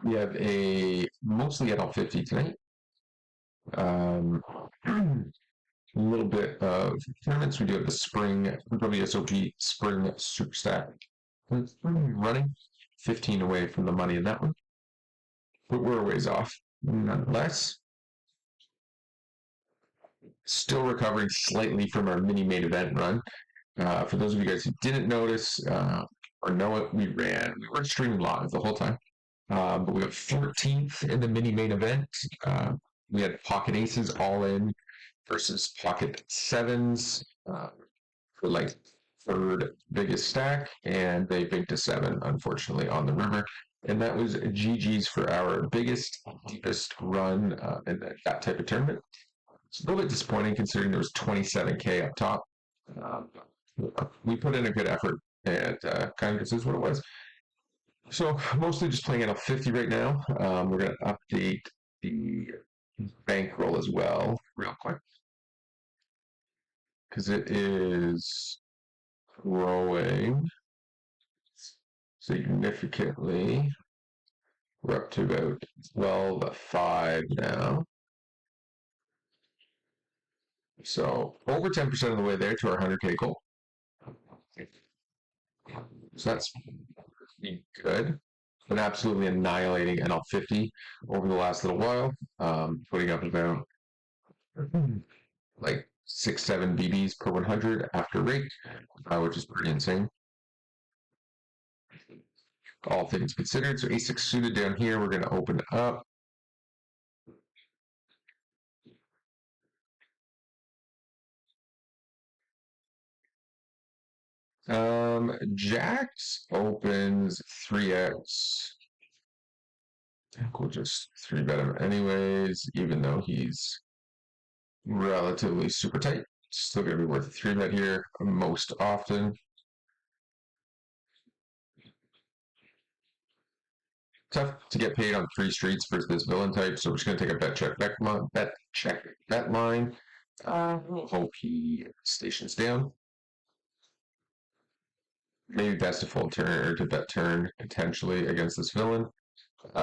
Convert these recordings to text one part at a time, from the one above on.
We have a mostly at all 50 tonight. Um, a little bit of tournaments. We do have the spring WSOP spring superstack running 15 away from the money in that one, but we're a ways off nonetheless. Still recovering slightly from our mini main event run. For those of you guys who didn't notice or know it, we weren't streaming live the whole time. But we got 14th in the mini main event. We had pocket aces all in versus pocket sevens for like third biggest stack, and they bigged to seven, unfortunately, on the river. And that was GG's for our biggest, deepest run in that type of tournament. It's a little bit disappointing considering there was 27K up top. Um, we put in a good effort, and kind of this is what it was. So mostly just playing at a 50 right now. We're going to update the bankroll as well, real quick, because it is growing significantly. We're up to about 12.5 now. So over 10% of the way there to our 100K goal. So that's good, but absolutely annihilating NL50 over the last little while, putting up about like 6-7 BBs per 100 after rate, which is pretty insane. All things considered, so A6 suited down here, we're going to open up. Jacks opens 3x. We'll just 3-bet him anyways, even though he's relatively super tight. Still going to be worth a 3-bet here most often. Tough to get paid on 3 streets versus this villain type, so we're just going to take a bet line. We'll hope he stations down. Maybe best to fold turn or to bet turn potentially against this villain,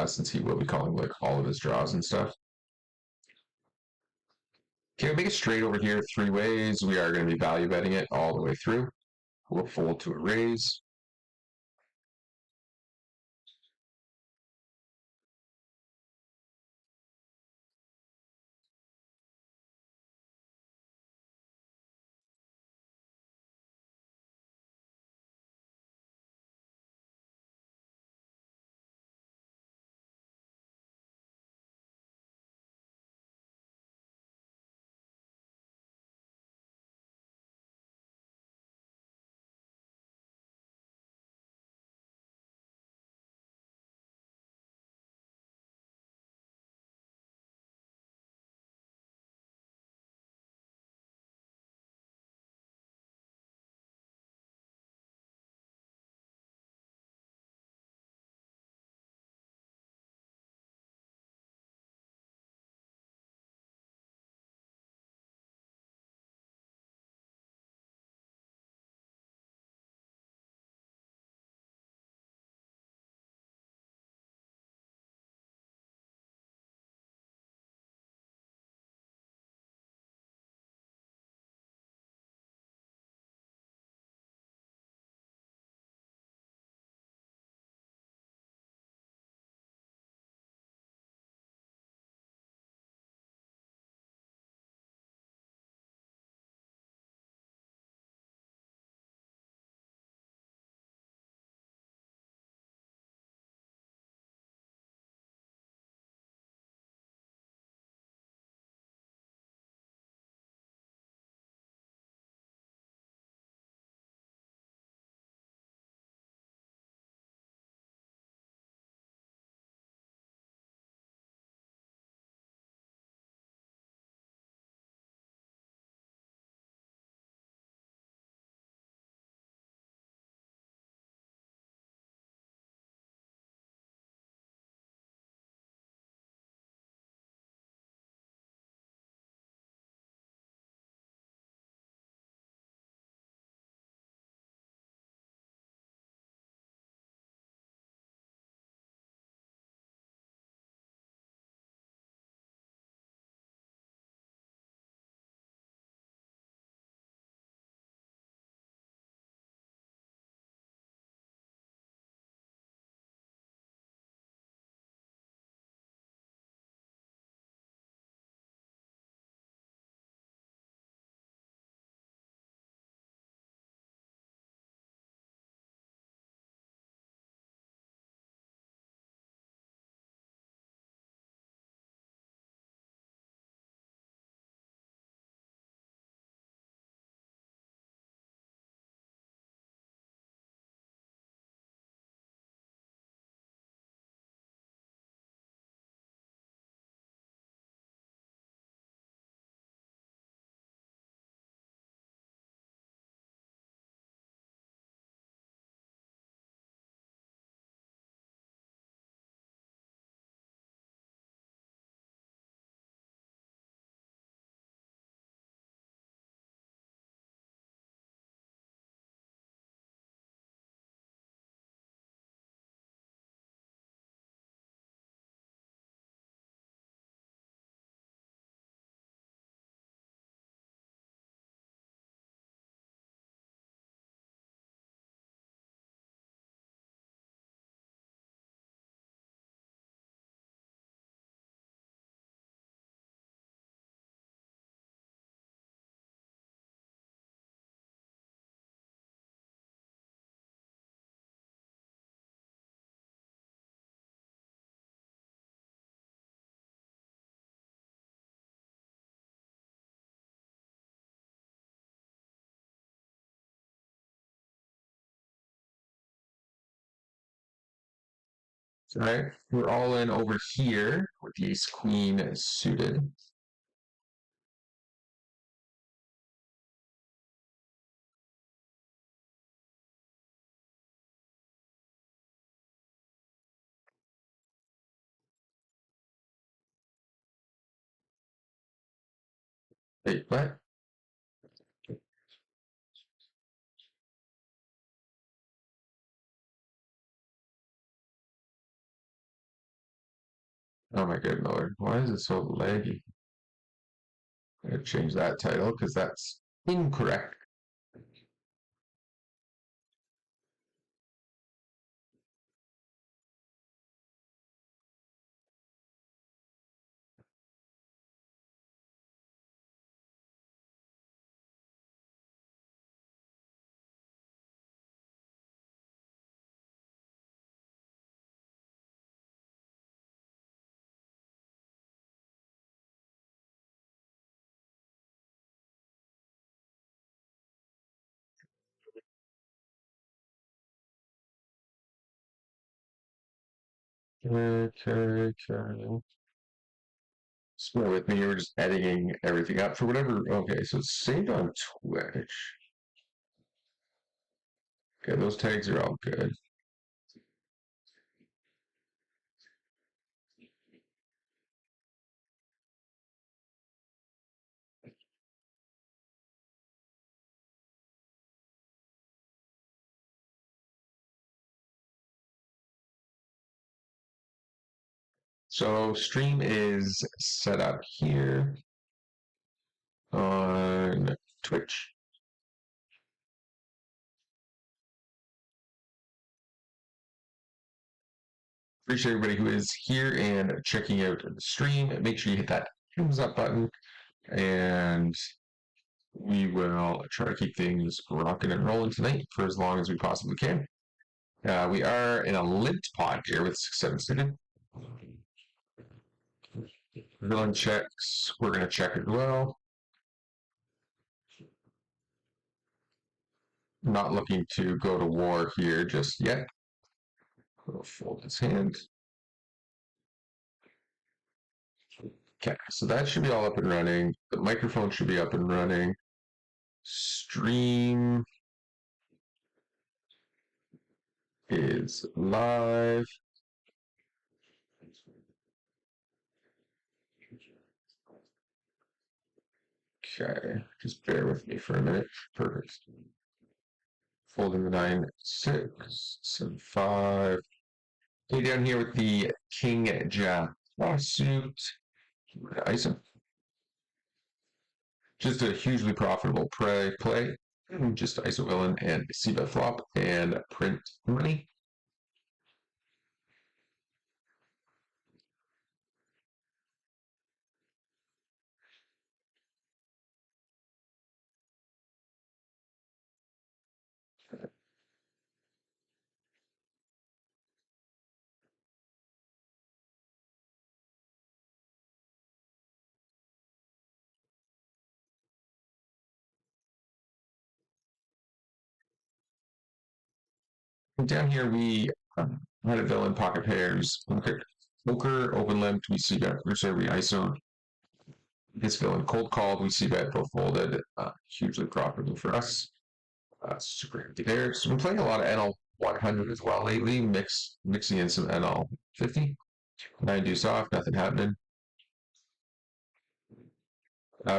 since he will be calling like all of his draws and stuff. Okay, we'll make it straight over here 3 ways. We are going to be value betting it all the way through. We'll fold to a raise. All right, we're all in over here with the ace queen suited. Wait, what? Oh my good lord, why is it so laggy? I'm gonna change that title because that's incorrect. Okay. Just bear with me. We're just editing everything up for whatever. Okay, so it's saved on Twitch. Okay, those tags are all good. So stream is set up here on Twitch. Appreciate everybody who is here and checking out the stream. Make sure you hit that thumbs up button, and we will try to keep things rocking and rolling tonight for as long as we possibly can. We are in a limped pot here with 6-7 suited. Villain checks. We're going to check as well. Not looking to go to war here just yet. We'll fold his hand. Okay, so that should be all up and running. The microphone should be up and running. Stream is live. Okay, just bear with me for a minute. Perfect. Folding the 9-6, 7-5. Okay, down here with the King Jack offsuit. ISO. Just a hugely profitable play. Just ISO villain and c-bet flop and print money. Down here we had a villain pocket pairs. Poker open limped, we see bet. We ISO. His villain cold called, we see bet both folded. Hugely profitable for us. Super empty there. So we're playing a lot of NL 100 as well lately, mixing in some NL 50. 9 deuce off, nothing happening.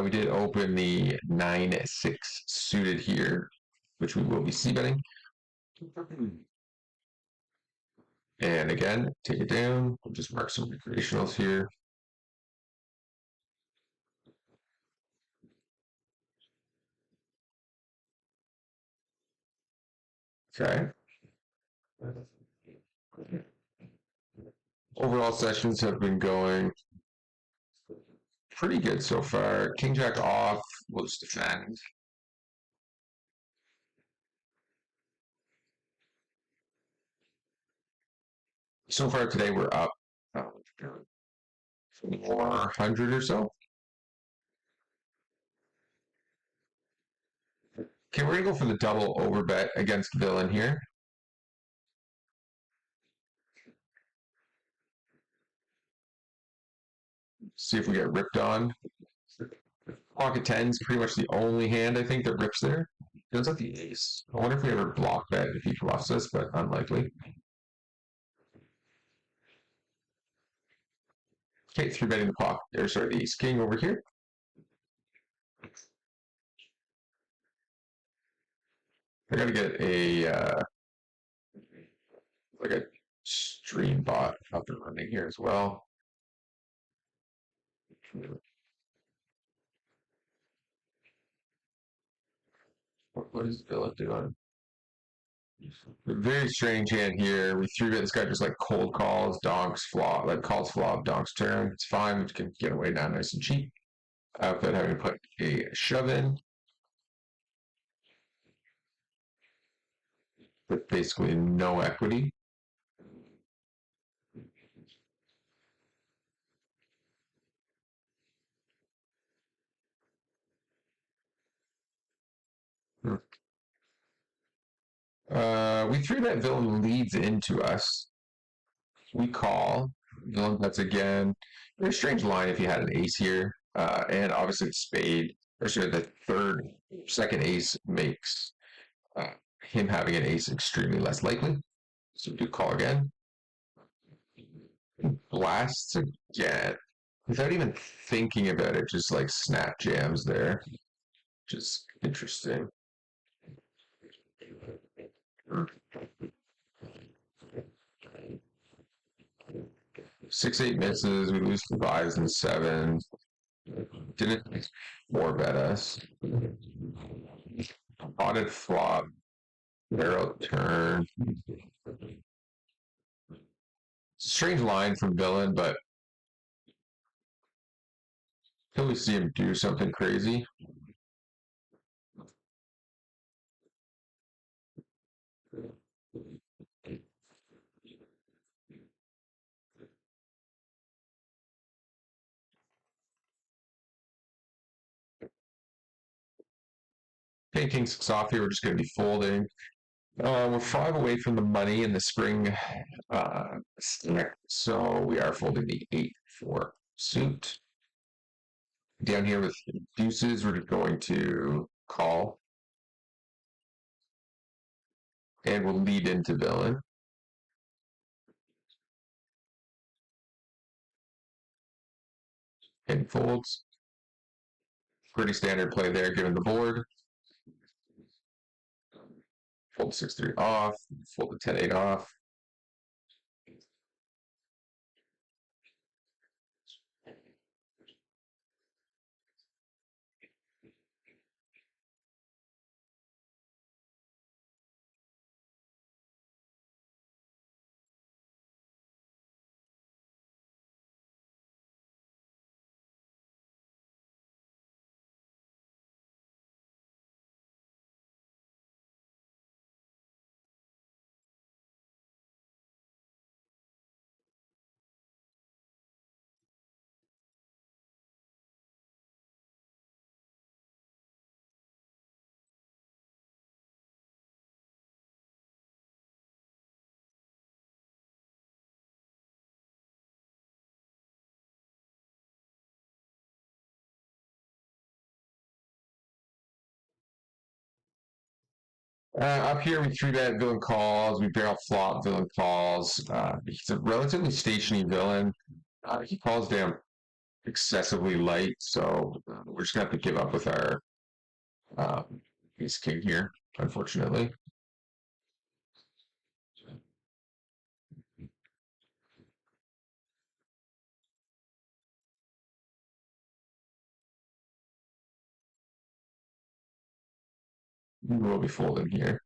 We did open the 9-6 suited here, which we will be c-betting. And again, take it down. We'll just mark some recreationals here. Okay. Overall sessions have been going pretty good so far. King Jack off, we'll just defend. So far today, we're up 400 or so. Okay, we're gonna go for the double over bet against villain here. See if we get ripped on. Pocket 10 is pretty much the only hand I think that rips there. Does have the ace. I wonder if we ever block that if he bluffs us, but unlikely. Okay, 3-betting the pocket, or sorry, the ace king over here. I gotta get a like a stream bot up and running here as well. What is Villa doing? A very strange hand here. We 3-bet this guy just like cold calls, donks, flop, like calls flop, donks turn. It's fine. We can get away now nice and cheap without having to put a shove in. With basically no equity. We 3-bet villain leads into us. We call. Villain bets again. Very strange line if you had an ace here. And obviously spade. Or sorry, the second ace makes him having an ace extremely less likely. So we do call again. Blasts again. Without even thinking about it, just like snap jams there. Which is interesting. 6-8 misses, we lose the 5s and 7s. Didn't 4-bet us. Potted flop. Barrel turn. Strange line from villain, but until we see him do something crazy. Okay, king 6 off here, we're just going to be folding. We're 5 away from the money in the spring stack, so we are folding the 8-4 suit. Down here with deuces, we're just going to call. And we'll lead into villain. And folds. Pretty standard play there given the board. Fold 6-3 off, fold the 10-8 off. Up here, we 3-bet villain calls. We barrel flop villain calls. He's a relatively stationary villain. He calls down excessively light, so we're just gonna have to give up with our ace king here, unfortunately. We'll be folding here.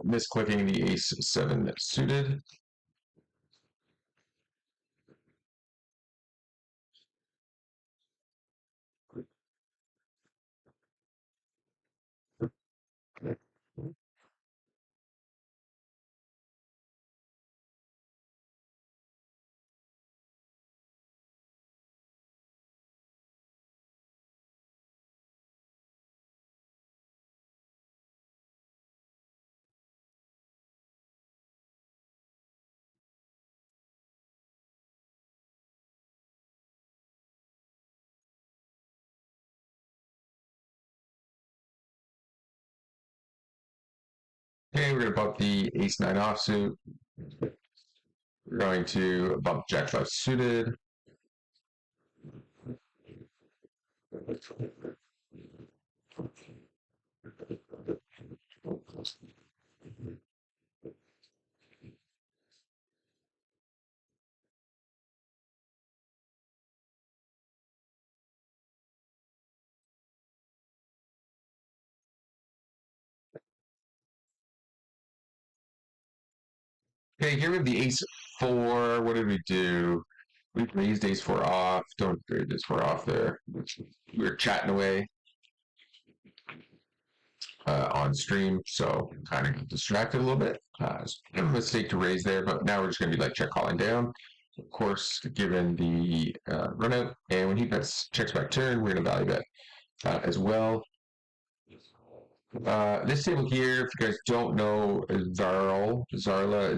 Misclicking the ace-7 suited. Okay, we're going to bump the ace nine offsuit. We're going to bump jack five suited. Okay, here we have the ace four. What did we do? We raised ace four off. Don't raise ace four off there. We were chatting away on stream, so kind of got distracted a little bit. It's a mistake to raise there, but now we're just going to be like check calling down. Of course, given the run out, and when he bets checks back turn, we're going to value bet as well. This table here, if you guys don't know, is Zarla, Zarluh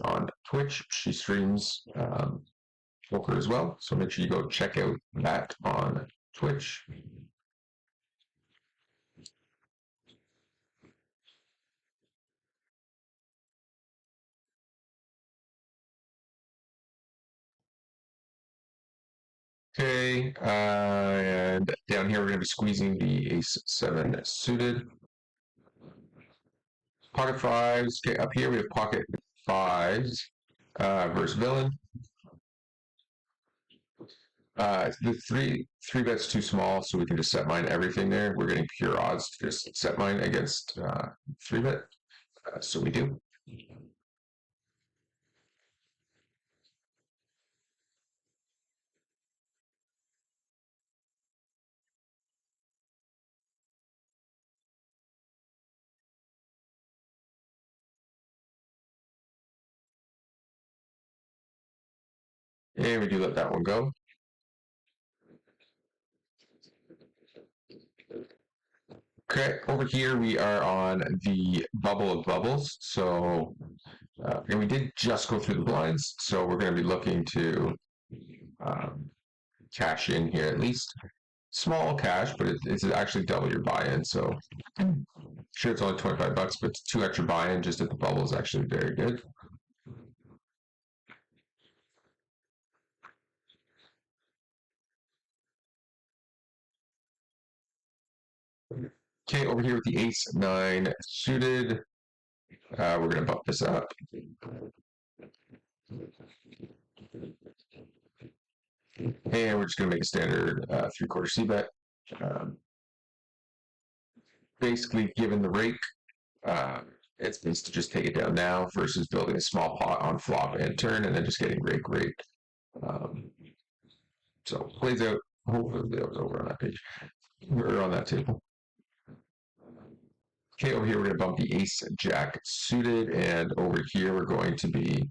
on Twitch. She streams poker as well, so make sure you go check out that on Twitch. Okay, and down here we're going to be squeezing the ace seven suited. Pocket fives. Okay, up here we have pocket fives versus villain. The three bet's too small, so we can just set mine everything there. We're getting pure odds to just set mine against three bet, so we do. And we do let that one go. Okay, over here we are on the bubble of bubbles. So, and we did just go through the blinds, so we're going to be looking to cash in here at least. Small cash, but it's actually double your buy-in. So, sure, it's only $25, but 2 extra buy-in just at the bubble is actually very good. Okay, over here with the ace nine suited, we're going to bump this up. And we're just going to make a standard 3/4 C bet. Basically, given the rake, it's best to just take it down now versus building a small pot on flop and turn and then just getting rake. So plays out. Hopefully, that was over on that page or on that table. Okay, over here we're going to bump the ace jack suited, and over here we're going to be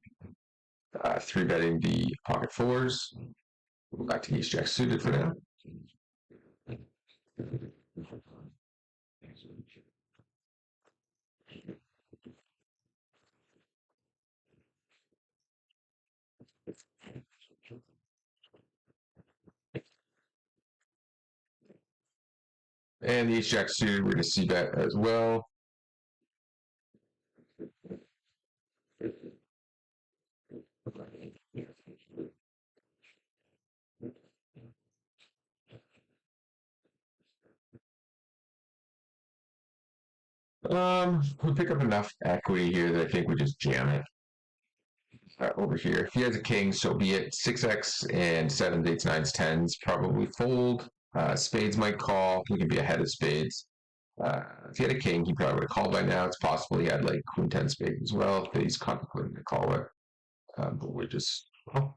three betting the pocket fours. We'll go back to ace jack suited for now. And the ace jack suited, we're going to see bet as well. We pick up enough equity here that I think we just jam it over here. If he has a king, so be it. 6x and 7s, 8s, 9s, 10s probably fold. Spades might call. We can be ahead of spades. If he had a king, he probably would have called by now. It's possible he had like queen 10 spades as well that he's contemplating to call with. But we just. Oh.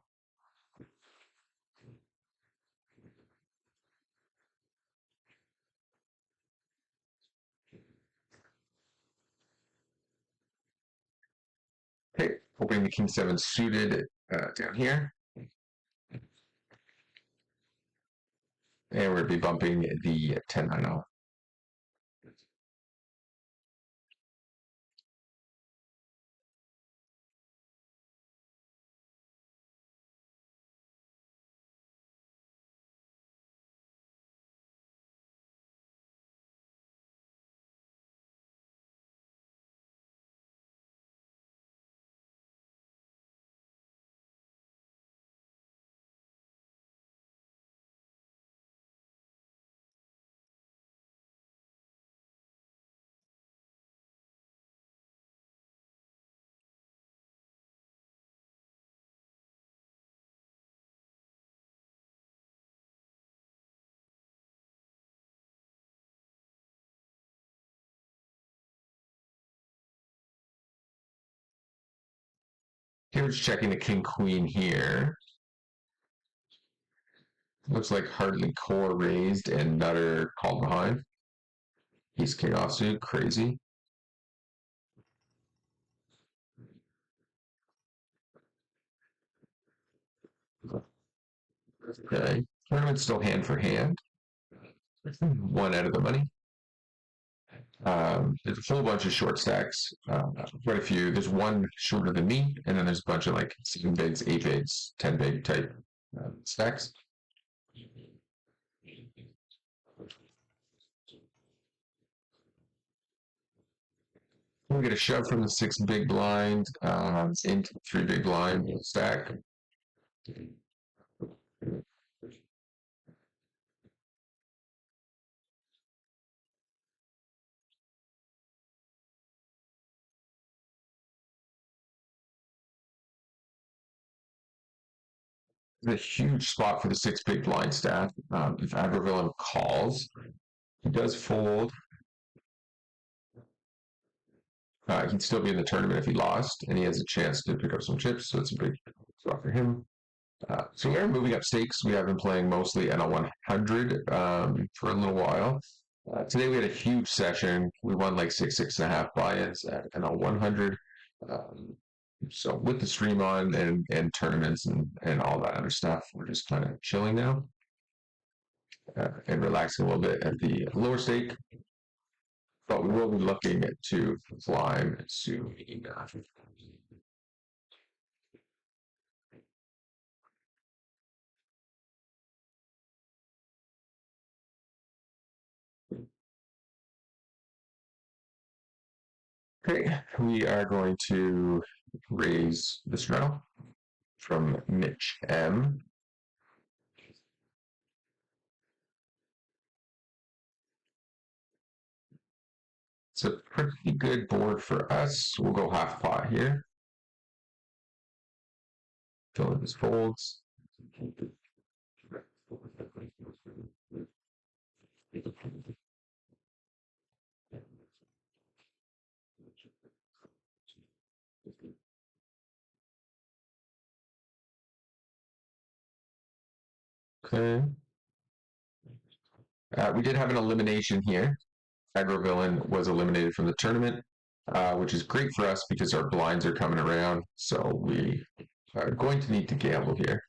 Okay, opening the king 7 suited down here. And we're going to be bumping the 10-9-0. Here's checking the king queen here. Looks like hardly core raised and nutter called behind. Ace king offsuit, crazy. Okay, tournament's still hand for hand. One out of the money. There's a whole bunch of short stacks, quite a few. There's one shorter than me, and then there's a bunch of like 7 bigs, 8 bigs, 10 big type stacks. We get a shove from the 6 big blind into the 3 big blind stack. A huge spot for the 6 big blind stack. If Abervillain calls, he does fold. He'd still be in the tournament if he lost, and he has a chance to pick up some chips, so it's a big spot for him. So we are moving up stakes. We have been playing mostly NL 100 for a little while. Today we had a huge session. We won like 6.5 buy-ins at NL 100. So with the stream on and tournaments and all that other stuff, we're just kind of chilling now and relaxing a little bit at the lower stake. But we will be looking to climb soon. Okay, we are going to raise this round from Mitch M. It's a pretty good board for us. We'll go half pot here. Fill in his folds. Okay. We did have an elimination here. Agrovillain was eliminated from the tournament, which is great for us because our blinds are coming around. So we are going to need to gamble here.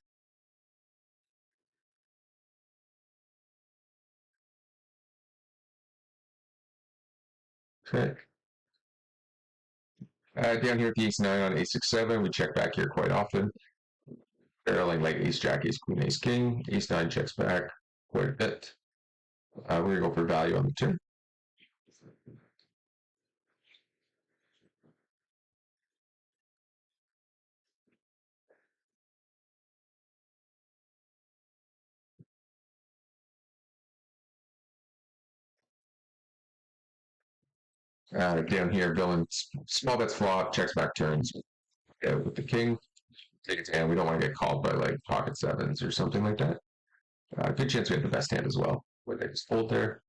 Okay. Down here at the ace-9 on ace-6-7, we check back here quite often. Barreling like ace-jack, ace-queen, ace-king. Ace-9 checks back quite a bit. We're going to go for value on the turn. Down here, villain small bets flop, checks back turns with the king. Take it to hand. We don't want to get called by like pocket sevens or something like that. Good chance we have the best hand as well, where they just fold there.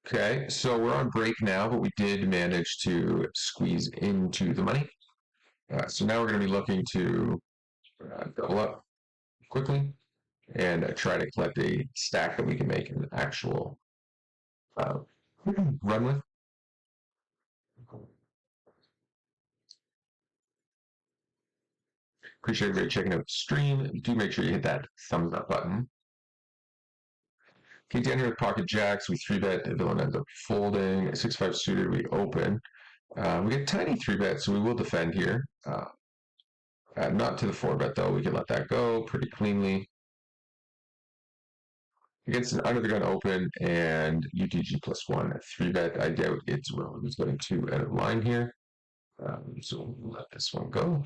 Okay, so we're on break now, but we did manage to squeeze into the money. So now we're going to be looking to double up quickly and try to collect a stack that we can make an actual run with. Appreciate everybody checking out the stream. Do make sure you hit that thumbs up button. Okay, down here with pocket jacks, we 3-bet, the villain ends up folding. 6-5 suited, we open. We get tiny 3-bet, so we will defend here. Not to the 4-bet though, we can let that go pretty cleanly. Against an under the gun open and UTG +1 at 3-bet, I doubt it's really who's getting 2 out of line here. So we'll let this one go.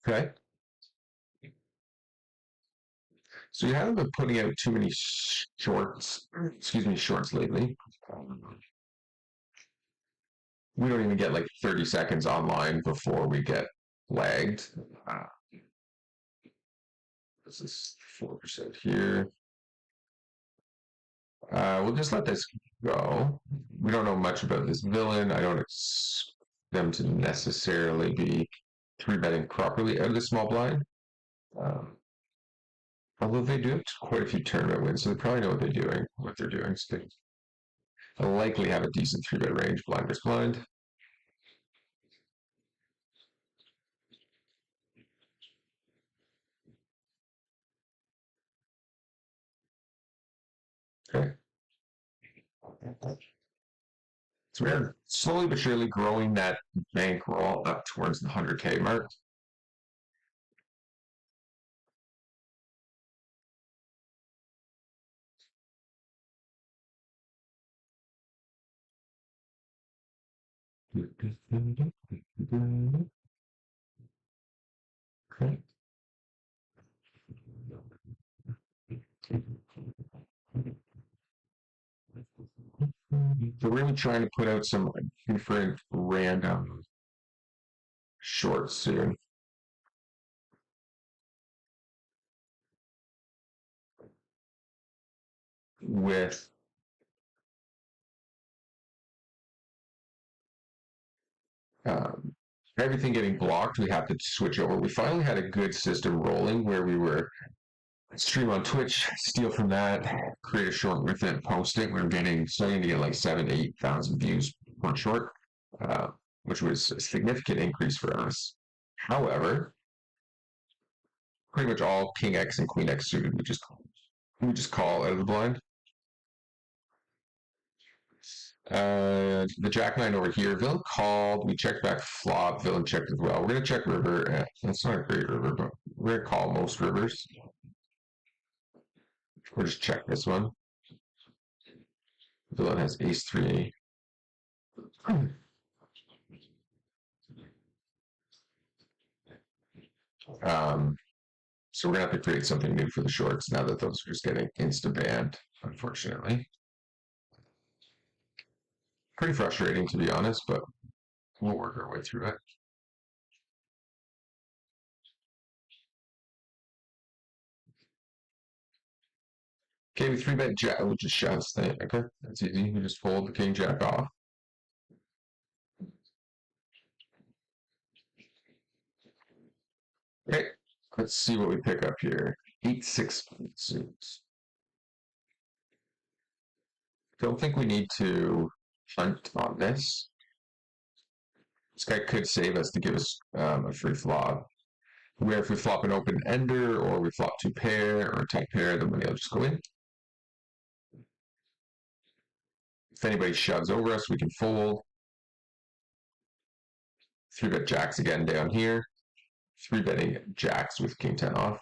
Okay. So you haven't been putting out too many shorts, excuse me, shorts lately. We don't even get like 30 seconds online before we get lagged. Uh, this is 4% here. We'll just let this go. We don't know much about this villain. I don't expect them to necessarily be three betting properly out of the small blind. Um, Although they do have quite a few tournament wins, so they probably know what they're doing. So they'll likely have a decent three bet range, blind versus blind. Okay. So we're slowly but surely growing that bankroll up towards the 100K mark. Okay. So we're really trying to put out some different random shorts soon with um, everything getting blocked. We have to switch over. We finally had a good system rolling where we were stream on Twitch, steal from that, create a short with it, post it. We're getting starting to get like 7,000 to 8,000 views per short, uh, which was a significant increase for us. However, pretty much all King X and Queen X suited, we just call out of the blind. The Jack Nine over here, villain called. We checked back flop. Villain checked as well. We're gonna check river. That's not a great river, but we're gonna call most rivers. We'll just check this one. Villain has ace three. Um, so we're gonna have to create something new for the shorts now that those are just getting insta banned, unfortunately. Pretty frustrating to be honest, but we'll work our way through it. Okay, we three bet jack, which is shots thing. Okay, that's easy. We just fold the king jack off. Okay, let's see what we pick up here. 8-6 suits. Don't think we need to hunt on this. This guy could save us to give us a free flop. Where if we flop an open ender or we flop two pair or tight pair, then money will just go in. If anybody shoves over us, we can fold. Three bet jacks again down here. Three betting jacks with king 10 off.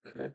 Okay.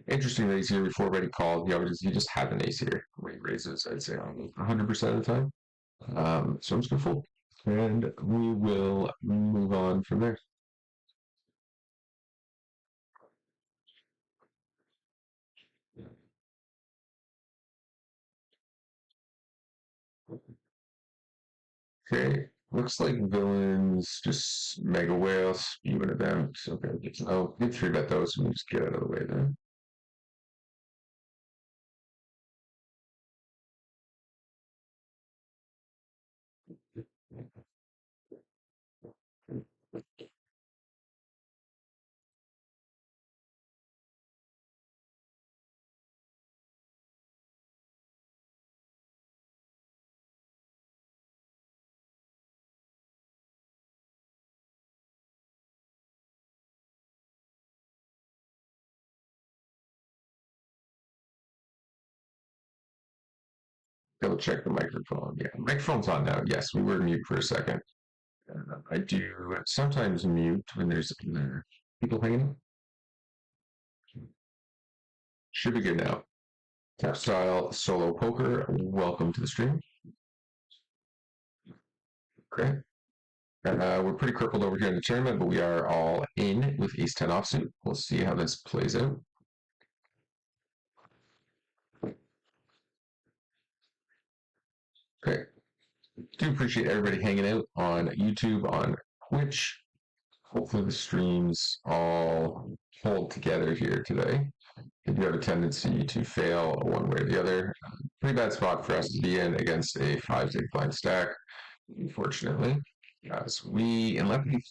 Interesting raise here before ready called. He just had an ace here. When he raises, I'd say 100% of the time. So I'm just gonna fold, and we will move on from there. Okay, looks like villains just mega whale spewing at them. Okay, oh, we three bet those, and we just get out of the way then. Double check the microphone. Yeah, microphone's on now. Yes, we were mute for a second. I do sometimes mute when there's people hanging out. Should be good now. Tap style solo poker. Welcome to the stream. Great. We're pretty crippled over here in the tournament, but we are all in with ace 10 offsuit. We'll see how this plays out. Great. Do appreciate everybody hanging out on YouTube, on Twitch. Hopefully the streams all hold together here today. If you have a tendency to fail one way or the other, pretty bad spot for us to be in against a 5-6 blind stack, unfortunately. So unless we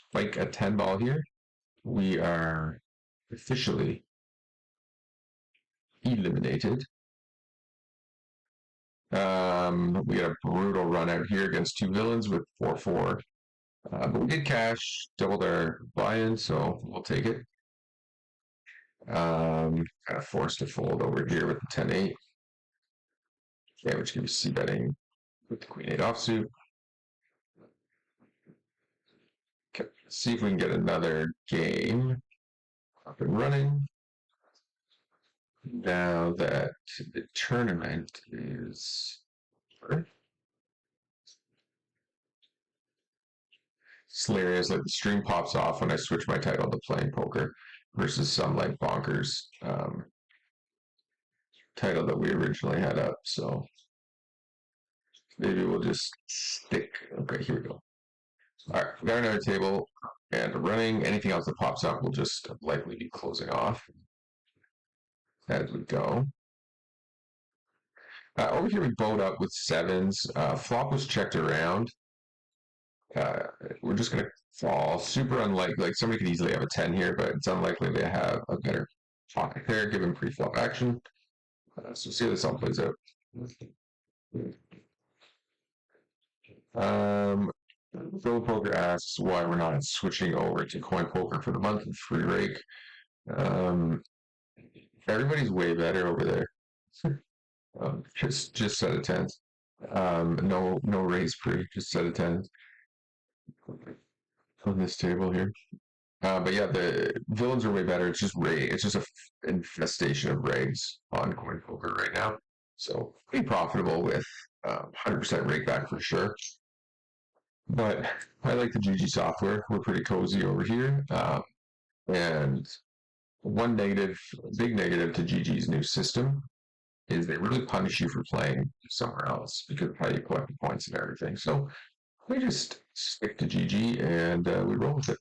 spike a 10 ball here, we are officially eliminated. We got a brutal run out here against two villains with 4-4. But we did cash, doubled our buy-in, so we'll take it. Kind of forced to fold over here with the 10-8. Yeah, which gives C betting with the Queen-8 offsuit. Okay, see if we can get another game up and running. Now that the tournament is it's hilarious, like the stream pops off when I switch my title to playing poker versus some like bonkers title that we originally had up. So maybe we'll just stick. Okay, here we go. All right, we got another table and running. Anything else that pops up will just likely be closing off as we go. Over here, we bowed up with sevens. Flop was checked around. We're just going to fall. Super unlikely. Like somebody could easily have a 10 here, but it's unlikely they have a better pocket pair given pre-flop action. So see how this all plays out. Bill Poker asks why we're not switching over to coin poker for the month of free rake. Everybody's way better over there. Just set of tens. No raise pre, just set of tens on this table here. But yeah, the villains are way better. It's just it's just a infestation of rags on coin poker right now. So pretty profitable with 100% rake back for sure. But I like the GG software. We're pretty cozy over here. And one big negative to GG's new system is they really punish you for playing somewhere else because of how you collect the points and everything. So we just stick to GG and we roll with it.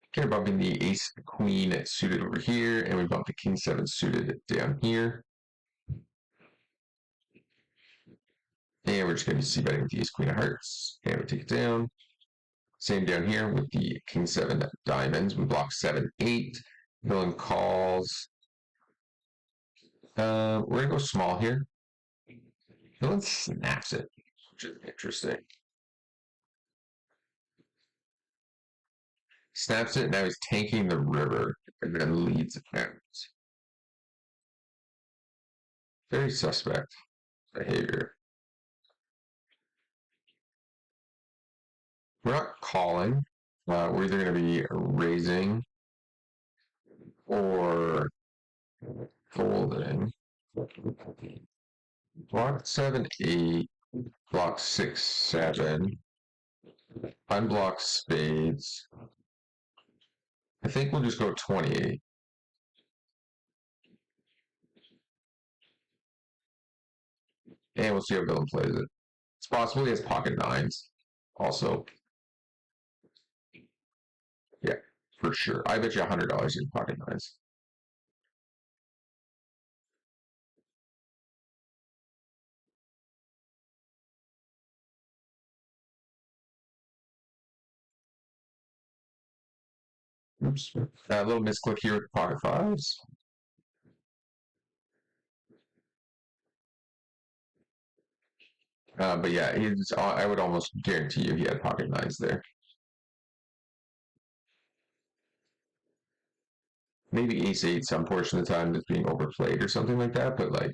Okay, we're bumping the ace queen suited over here, and we bump the king 7 suited down here. And we're just going to be c-betting with the ace queen of hearts, and we take it down. Same down here with the king 7 diamonds. We block 7-8. Villain calls. We're going to go small here. Villain snaps it, which is interesting. Snaps it, now he's tanking the river, and then leads it out. Very suspect behavior. We're not calling. We're either going to be raising or folding. Block 7, 8, block 6, 7. Unblock spades. I think we'll just go 28. And we'll see how villain plays it. It's possible he has pocket nines. Also, yeah, for sure. I bet you $100 in pocket nines. Oops. A little misclick here with pocket fives. But yeah, I would almost guarantee you he had pocket nines there. Maybe ace eight some portion of the time that's being overplayed or something like that, but like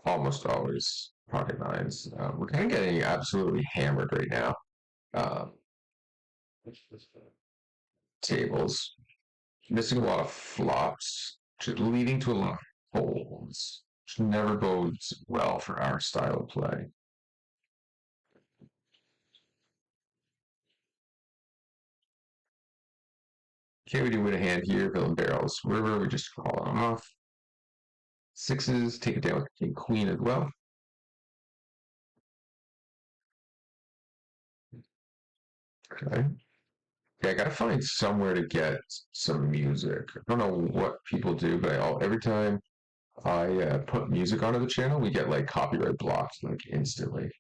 almost always pocket nines. We're kind of getting absolutely hammered right now. Um, tables. Missing a lot of flops, leading to a lot of folds, which never bodes well for our style of play. Okay, we do win a hand here, villain barrels river, we just call it off. Sixes, take it down with king queen as well. Okay. Okay, I gotta find somewhere to get some music. I don't know what people do, but every time I put music onto the channel, we get like copyright blocks like instantly.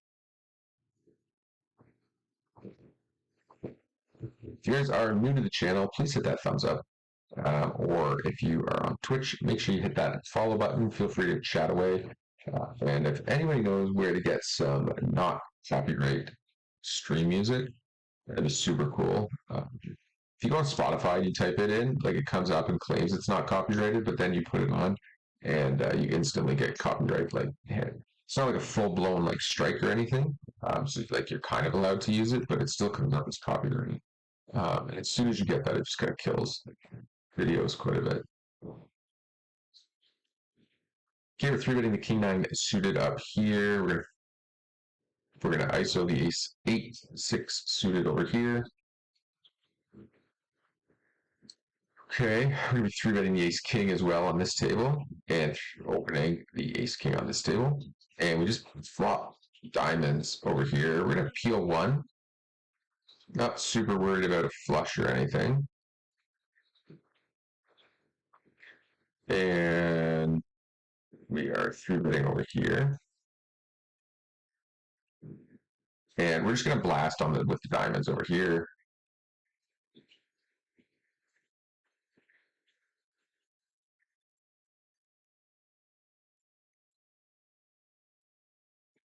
If you guys are new to the channel, please hit that thumbs up. Or if you are on Twitch, make sure you hit that follow button. Feel free to chat away. And if anybody knows where to get some not copyright stream music, that'd be super cool. If you go on Spotify and you type it in, like it comes up and claims it's not copyrighted, but then you put it on and you instantly get copyright. Like it's not like a full blown like strike or anything. So like you're kind of allowed to use it, but it still comes up as copyrighted. And as soon as you get that, it just kind of kills videos quite a bit. Okay, we're three betting the king nine suited up here. We're gonna ISO the ace 8-6 suited over here. Okay, we're gonna be three betting the ace king as well on this table, and opening the ace king on this table. And we just flop diamonds over here. We're gonna peel one. Not super worried about a flush or anything. And we are three betting over here. And we're just gonna blast on with the diamonds over here.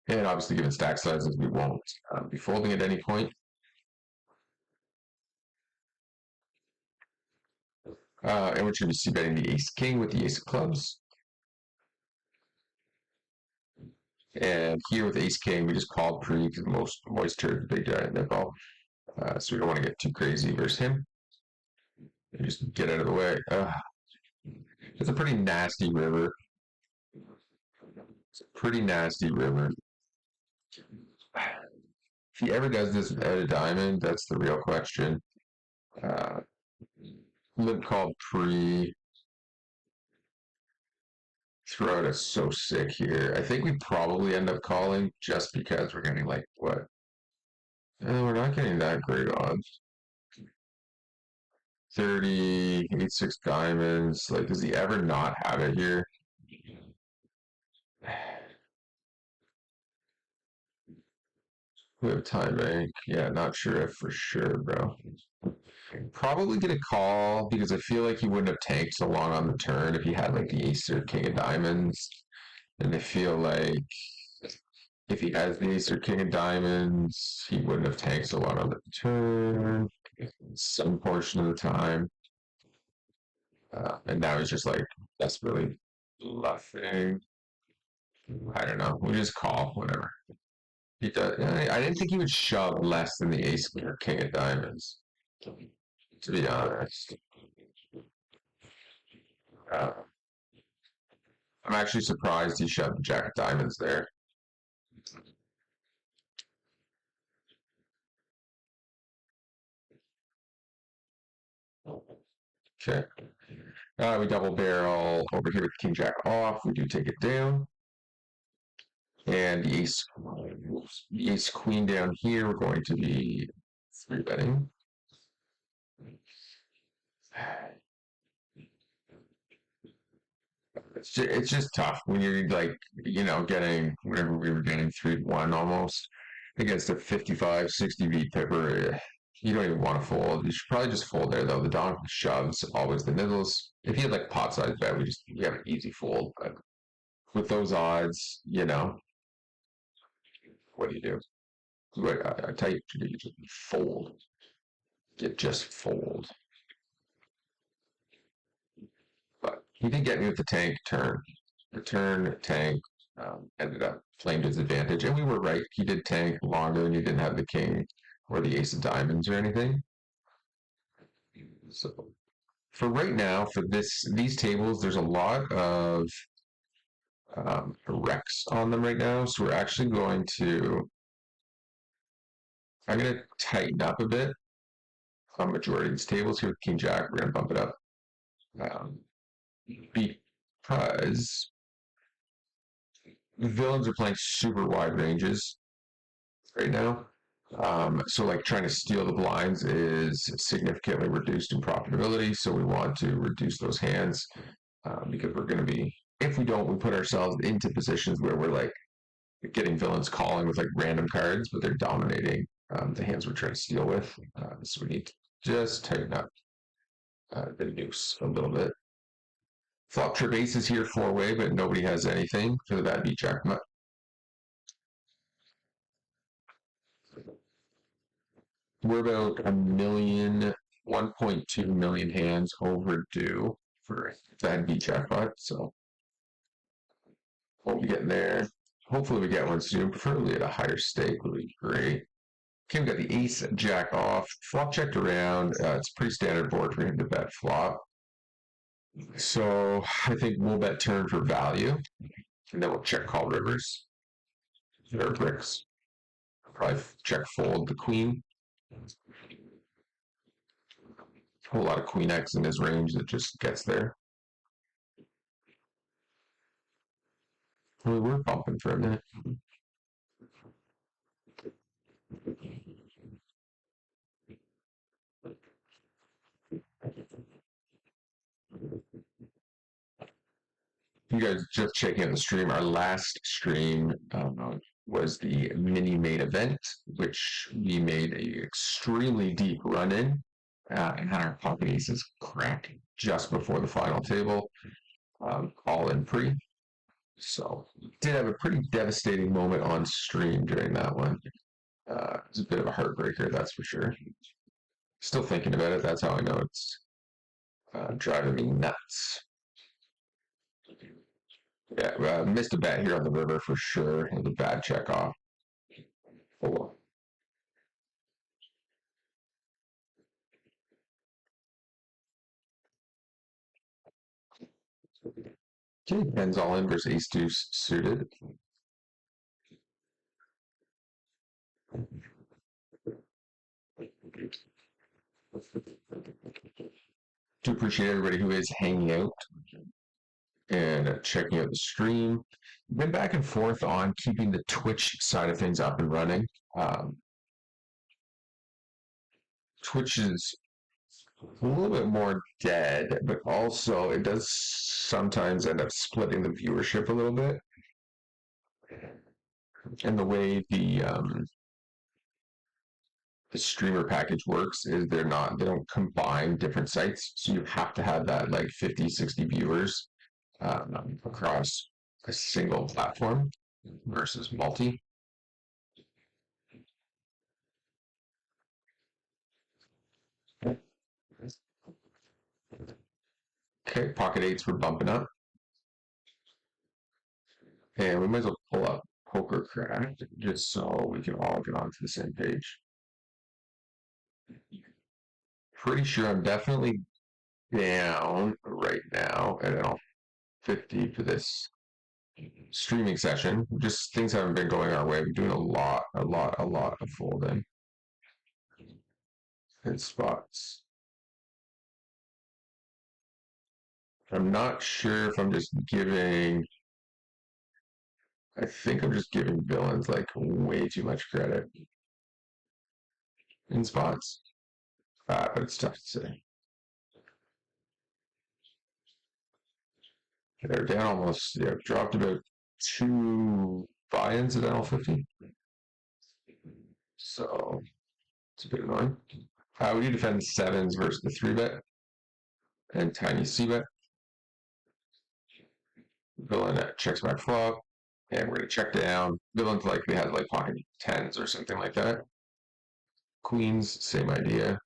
And obviously given stack sizes, we won't be folding at any point. And we're going to be c-betting the ace king with the ace of clubs. And here with ace king, we just called pre because most moisture, big giant nipple. So we don't want to get too crazy versus him. And just get out of the way. It's a pretty nasty river. It's a pretty nasty river. If he ever does this without a diamond, that's the real question. Limp called pre. Throat is so sick here. I think we probably end up calling just because we're getting like what? We're not getting that great odds. 30, 8-6 diamonds. Like, does he ever not have it here? We have time bank. Yeah, not sure if for sure, bro. Probably gonna call because I feel like he wouldn't have tanked so long on the turn if he had like the ace or king of diamonds. And I feel like if he has the ace or king of diamonds, he wouldn't have tanked so long on the turn some portion of the time. And now he's just like desperately bluffing. I don't know. We just call, whatever. He does. I didn't think he would shove less than the ace or king of diamonds, to be honest. Uh, I'm actually surprised he shoved jack of diamonds there. Okay. We double barrel over here with king jack off. We do take it down. And the ace queen down here, we're going to be three betting. It's just tough when you're like, getting whatever we were getting 3-1 almost against a 55, 60 beat pipper. You don't even want to fold. You should probably just fold there though. The donk shoves always the nizzles. If you had like pot size bet, we have an easy fold. But with those odds, what do you do? I tell you, you just fold. You just fold. But he did get me with the tank turn. The turn tank ended up playing to his advantage, and we were right. He did tank longer, and he didn't have the king or the ace of diamonds or anything. So for right now, for these tables, there's a lot of wrecks on them right now. So we're actually I'm going to tighten up a bit on majority of these tables here with King Jack. We're going to bump it up um, because the villains are playing super wide ranges right now. So like trying to steal the blinds is significantly reduced in profitability. So we want to reduce those hands because we're going to be, if we don't, we put ourselves into positions where we're like getting villains calling with like random cards, but they're dominating the hands we're trying to steal with. So we need to just tighten up the noose a little bit. Flop trip ace is here four-way, but nobody has anything for that beat jackpot. We're about 1.2 million hands overdue for that beat jackpot, so we'll be getting there. Hopefully we get one soon, preferably at a higher stake would be great. Okay, we got the ace jack off, flop checked around. It's a pretty standard board for him to bet flop. So I think we'll bet turn for value, and then we'll check call rivers. Or bricks. Probably check fold the queen. A whole lot of queen X in his range that just gets there. We were bumping for a minute. You guys just checking out the stream. Our last stream was the mini main event, which we made a extremely deep run in and had our pocket aces crack just before the final table, all in pre. So did have a pretty devastating moment on stream during that one. It's a bit of a heartbreaker, that's for sure. Still thinking about it. That's how I know it's driving me nuts. Yeah, missed a bet here on the river for sure. It was a bad check off. Oh, okay, Ben's all in versus ace deuce suited. Do appreciate everybody who is hanging out and checking out the stream. Been back and forth on keeping the Twitch side of things up and running. Twitch is a little bit more dead, but also it does sometimes end up splitting the viewership a little bit. And the way the streamer package works is they don't combine different sites, so you have to have that like 50, 60 viewers across a single platform versus multi. Okay, pocket eights were bumping up. And we might as well pull up Poker poker cracked just so we can all get onto the same page. Pretty sure I'm definitely down right now at 50 for this streaming session. Just things haven't been going our way. We're doing a lot of folding in spots. I'm not sure if I'm just giving. I think I'm just giving villains like way too much credit in spots. But it's tough to say. They're down almost, yeah, dropped about 2 buy-ins at 50. So it's a bit annoying. We do defend sevens versus the 3-bet and tiny c-bet. Villain checks back flop, and we're gonna check down. Villain's likely has like pocket tens or something like that. Queens, same idea.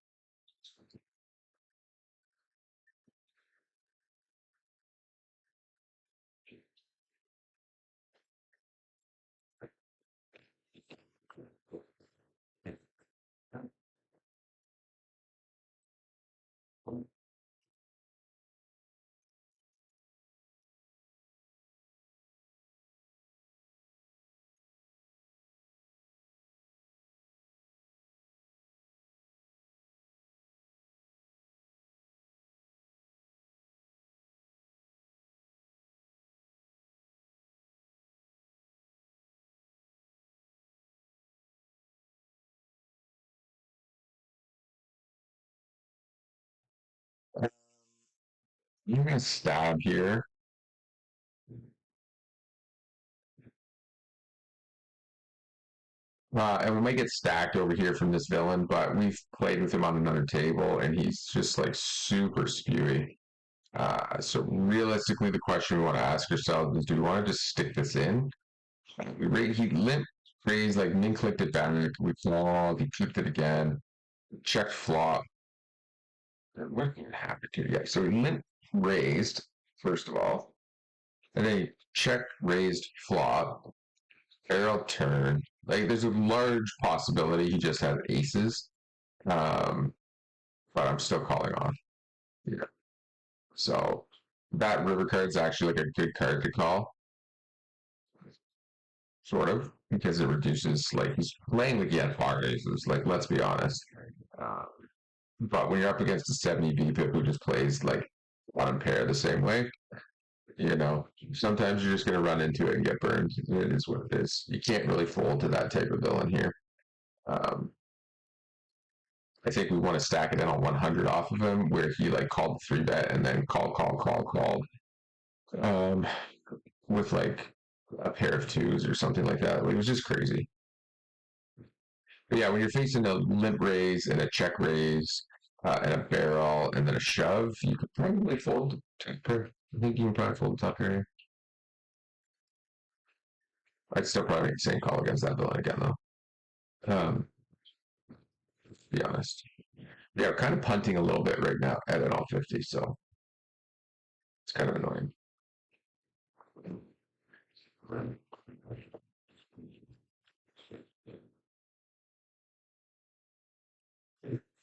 You're gonna stab here. And we might get stacked over here from this villain, but we've played with him on another table, and he's just like super spewy. So realistically, the question we want to ask ourselves is: do we want to just stick this in? He limp raised, like min clicked it back. We called. He clicked it again. Checked flop. And what happened here? Yeah. So he limp raised first of all, and then he check raised flop. Barrel turn. Like there's a large possibility he just has aces. Um, but I'm still calling on. Yeah. So that river card's actually like a good card to call, sort of, because it reduces like he's playing like he had pocket aces. Like let's be honest. Um, but when you're up against a 70 VPIP who just plays like one pair the same way, sometimes you're just gonna run into it and get burned. It is what it is. You can't really fold to that type of villain here. Um, I think we want to stack it in on 100 off of him, where he like called the 3-bet and then called, um, with like a pair of twos or something like that. Like, it was just crazy. But yeah, when you're facing a limp raise and a check raise and a barrel and then a shove, you could probably fold the top pair. I think you can probably fold the top pair here. I'd still probably make the same call against that villain again, though. To be honest. Yeah, kind of punting a little bit right now at an all 50, so it's kind of annoying.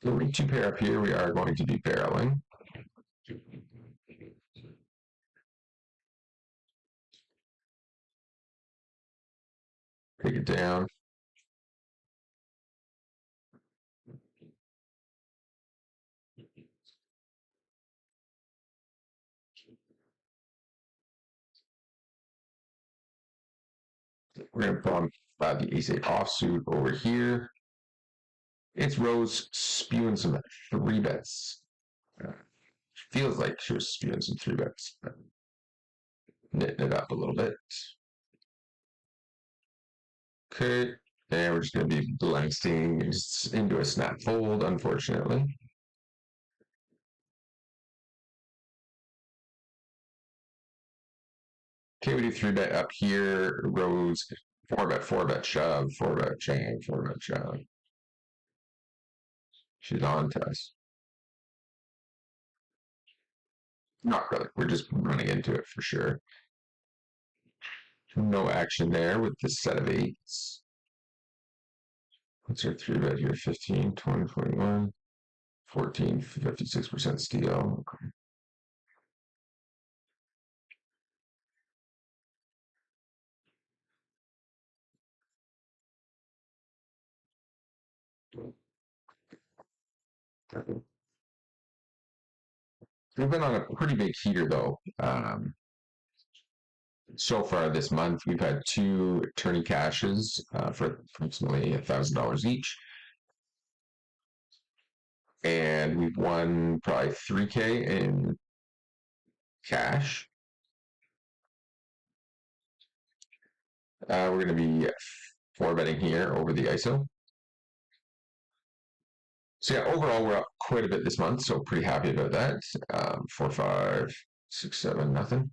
So we 2-pair up here, we are going to be barreling. Take it down. We're going to bump the ace-8 offsuit over here. It's Rose spewing some 3-bets. Feels like she was spewing some 3-bets. Knitting it up a little bit. Okay, and we're just going to be blasting into a snap fold, unfortunately. Okay, we do 3-bet up here. Rose 4-bet shove, 4-bet chain, 4-bet shove. She's on to us. Not really. We're just running into it for sure. No action there with this set of eights. What's our 3-bet here? 15, 20, 21, 14, 56% steal. We've been on a pretty big heater though. So far this month, we've had two tourney cashes for approximately $1,000 each, and we've won probably 3K in cash. We're going to be 4-betting here over the ISO. So yeah, overall we're up quite a bit this month, so pretty happy about that. 4, 5, 6, 7, nothing.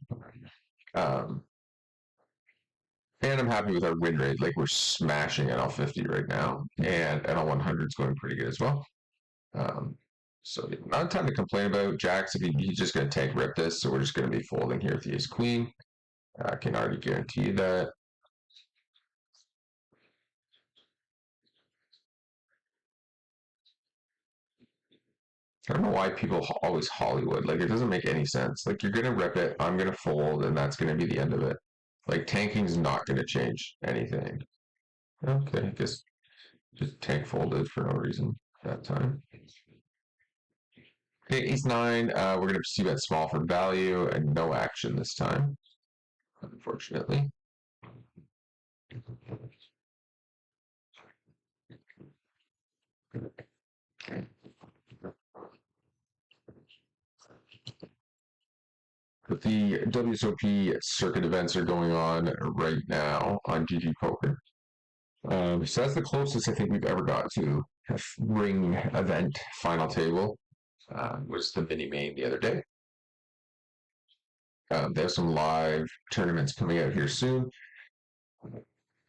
And I'm happy with our win rate. Like we're smashing NL50 right now, and NL100 is going pretty good as well. So not a ton to complain about. Jack's, he's just going to tank rip this, so we're just going to be folding here with the ace queen. I can already guarantee you that. I don't know why people always Hollywood. Like it doesn't make any sense. Like you're going to rip it, I'm going to fold, and that's going to be the end of it. Like tanking's not going to change anything. Okay, I guess just tank folded for no reason that time. Okay, ace nine. We're going to see bet small for value and no action this time, unfortunately. But the WSOP circuit events are going on right now on GG Poker. So that's the closest I think we've ever got to a ring event final table. Was the mini main the other day. There's some live tournaments coming out here soon.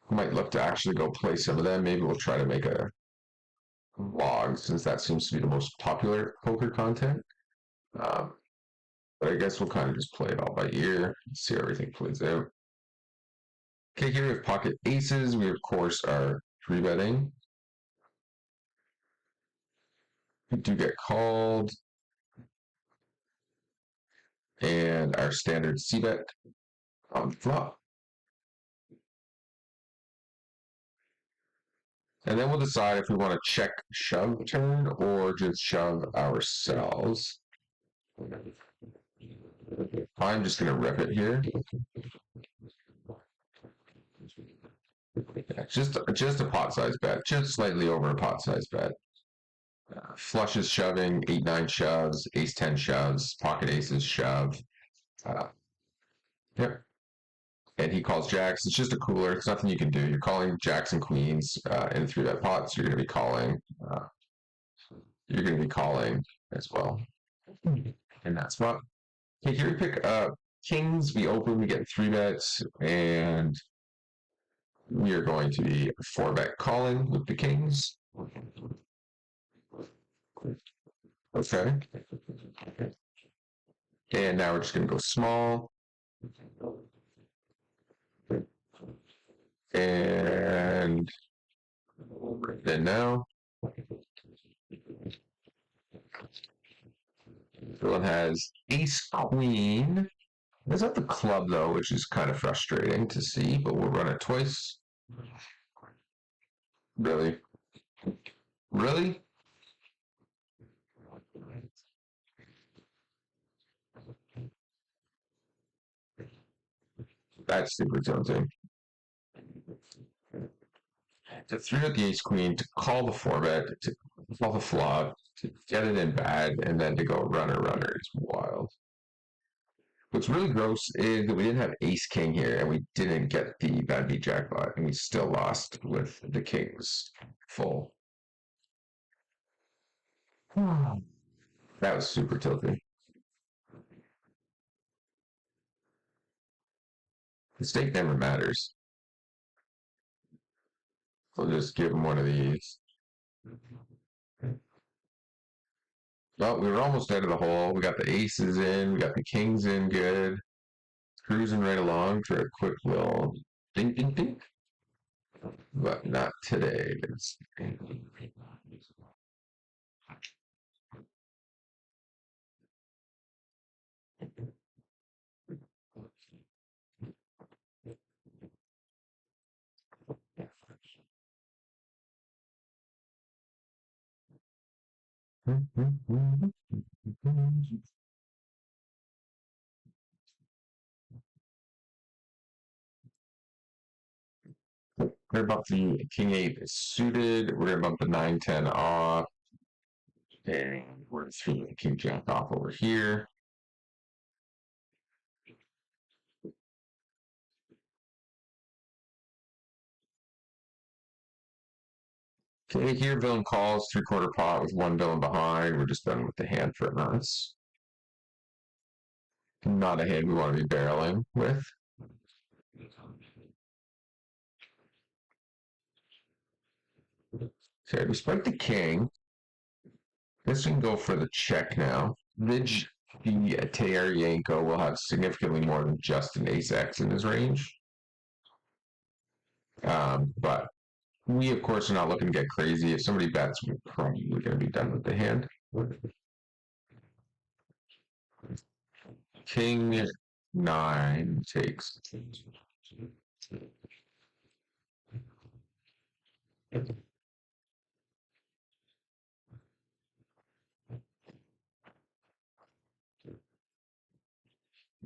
Might look to actually go play some of them. Maybe we'll try to make a vlog since that seems to be the most popular poker content. But I guess we'll kind of just play it all by ear, see how everything plays out. Okay, here we have pocket aces. We, of course, are 3-betting. We do get called. And our standard c-bet on the flop. And then we'll decide if we want to check shove turn or just shove ourselves. I'm just going to rip it here. Yeah, just a pot size bet, just slightly over a pot size bet. Flushes shoving, 8-9 shoves, ace-10 shoves, pocket aces shove. Yep. And he calls jacks. It's just a cooler. It's nothing you can do. You're calling jacks and queens in 3-bet pot, so you're going to be calling. You're going to be calling as well in that spot. Okay, here we pick kings. We open. We get 3-bets, and we are going to be 4-bet calling with the kings. Okay. And now we're just going to go small. And then now. Everyone has ace queen. It's not the club though, which is kind of frustrating to see, but we'll run it twice. Really? Really? That's super tempting. To 3-bet the ace queen, to call the 4-bet, to call the flop, to get it in bad, and then to go runner is wild. What's really gross is that we didn't have ace king here, and we didn't get the bad beat jackpot, and we still lost with the kings full. That was super tilty. The stake never matters. We'll just give him one of these. Well, we were almost out of the hole. We got the aces in, we got the kings in good. cruising right along for a quick little ding ding ding, but not today. We're gonna bump the king eight suited. We're gonna bump the 9-10 off, and we're gonna throw the king jack off over here. Okay, here villain calls 3/4 pot with one villain behind. We're just done with the hand for us. Not a hand we want to be barreling with. Okay, we spiked the king. Guess we can go for the check now. Ridge the Tarayenko will have significantly more than just an ace X in his range. But we, of course, are not looking to get crazy. If somebody bets, we're probably going to be done with the hand. King 9 takes.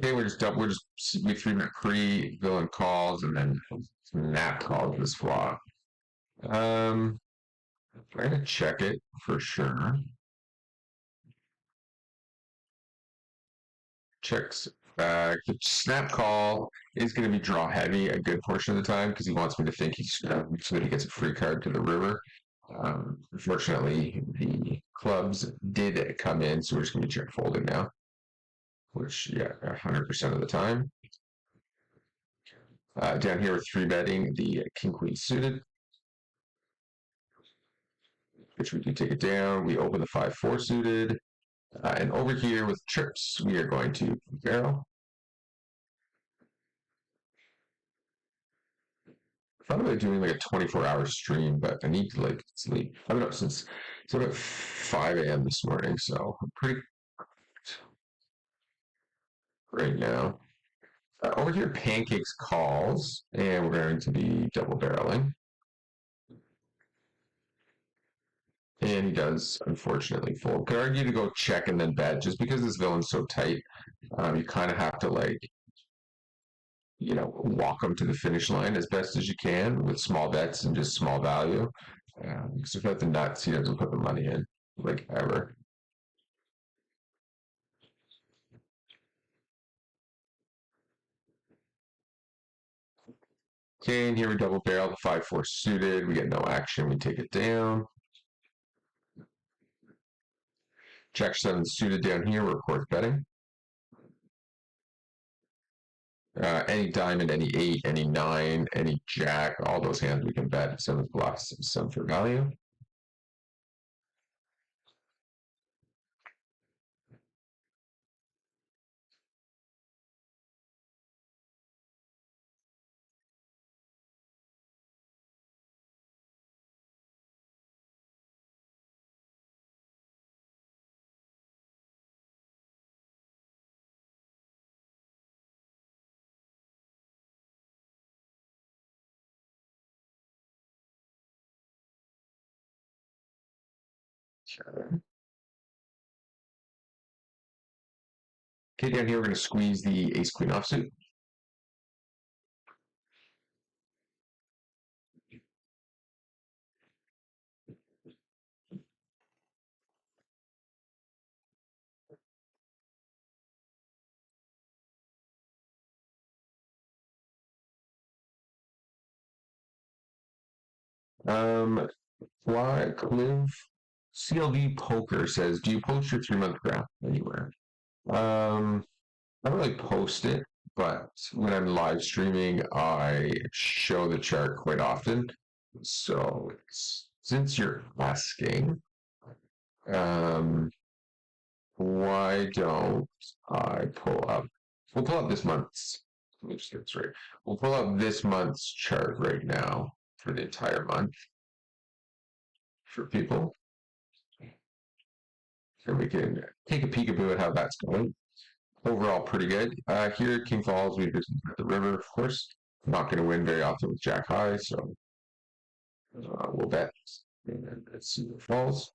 Okay, we 3-minute pre-villain calls and then snap calls this flop. I'm gonna check it for sure. Checks back. The snap call is going to be draw heavy a good portion of the time because he wants me to think so that he gets a free card to the river. Unfortunately, the clubs did come in, so we're just going to be check folding now. Which, yeah, 100% of the time. Down here, we're 3-betting the king queen suited, which we can take it down. We open the 5-4 suited. And over here with trips, we are going to barrel. I thought about doing like a 24-hour stream, but I need to like sleep. I've been up since it's about 5 a.m. this morning, so I'm pretty right now. Over here, pancakes calls, and we're going to be double barreling. And he does, unfortunately, fold. Could argue to go check and then bet, just because this villain's so tight. You kind of have to like, walk them to the finish line as best as you can with small bets and just small value. Because without the nuts, he doesn't put the money in, like ever. Okay, and here we double barrel the 5-4 suited. We get no action. We take it down. Jack 7 suited down here. We're of course betting. Any diamond, any 8, any 9, any jack, all those hands we can bet. 7 bluffs, some for value. Okay, down here we're going to squeeze the ace queen offsuit. Fly Cliv CLV Poker says, do you post your 3-month graph anywhere? I don't really post it, but when I'm live streaming, I show the chart quite often. So since you're asking, why don't I pull up? We'll pull up this month's Let me just get this right. We'll pull up this month's chart right now for the entire month for people, and we can take a peekaboo at how that's going. Overall, pretty good. Here at King Falls, we just at the river, of course. I'm not going to win very often with Jack High, so we'll bet. And let's see what falls.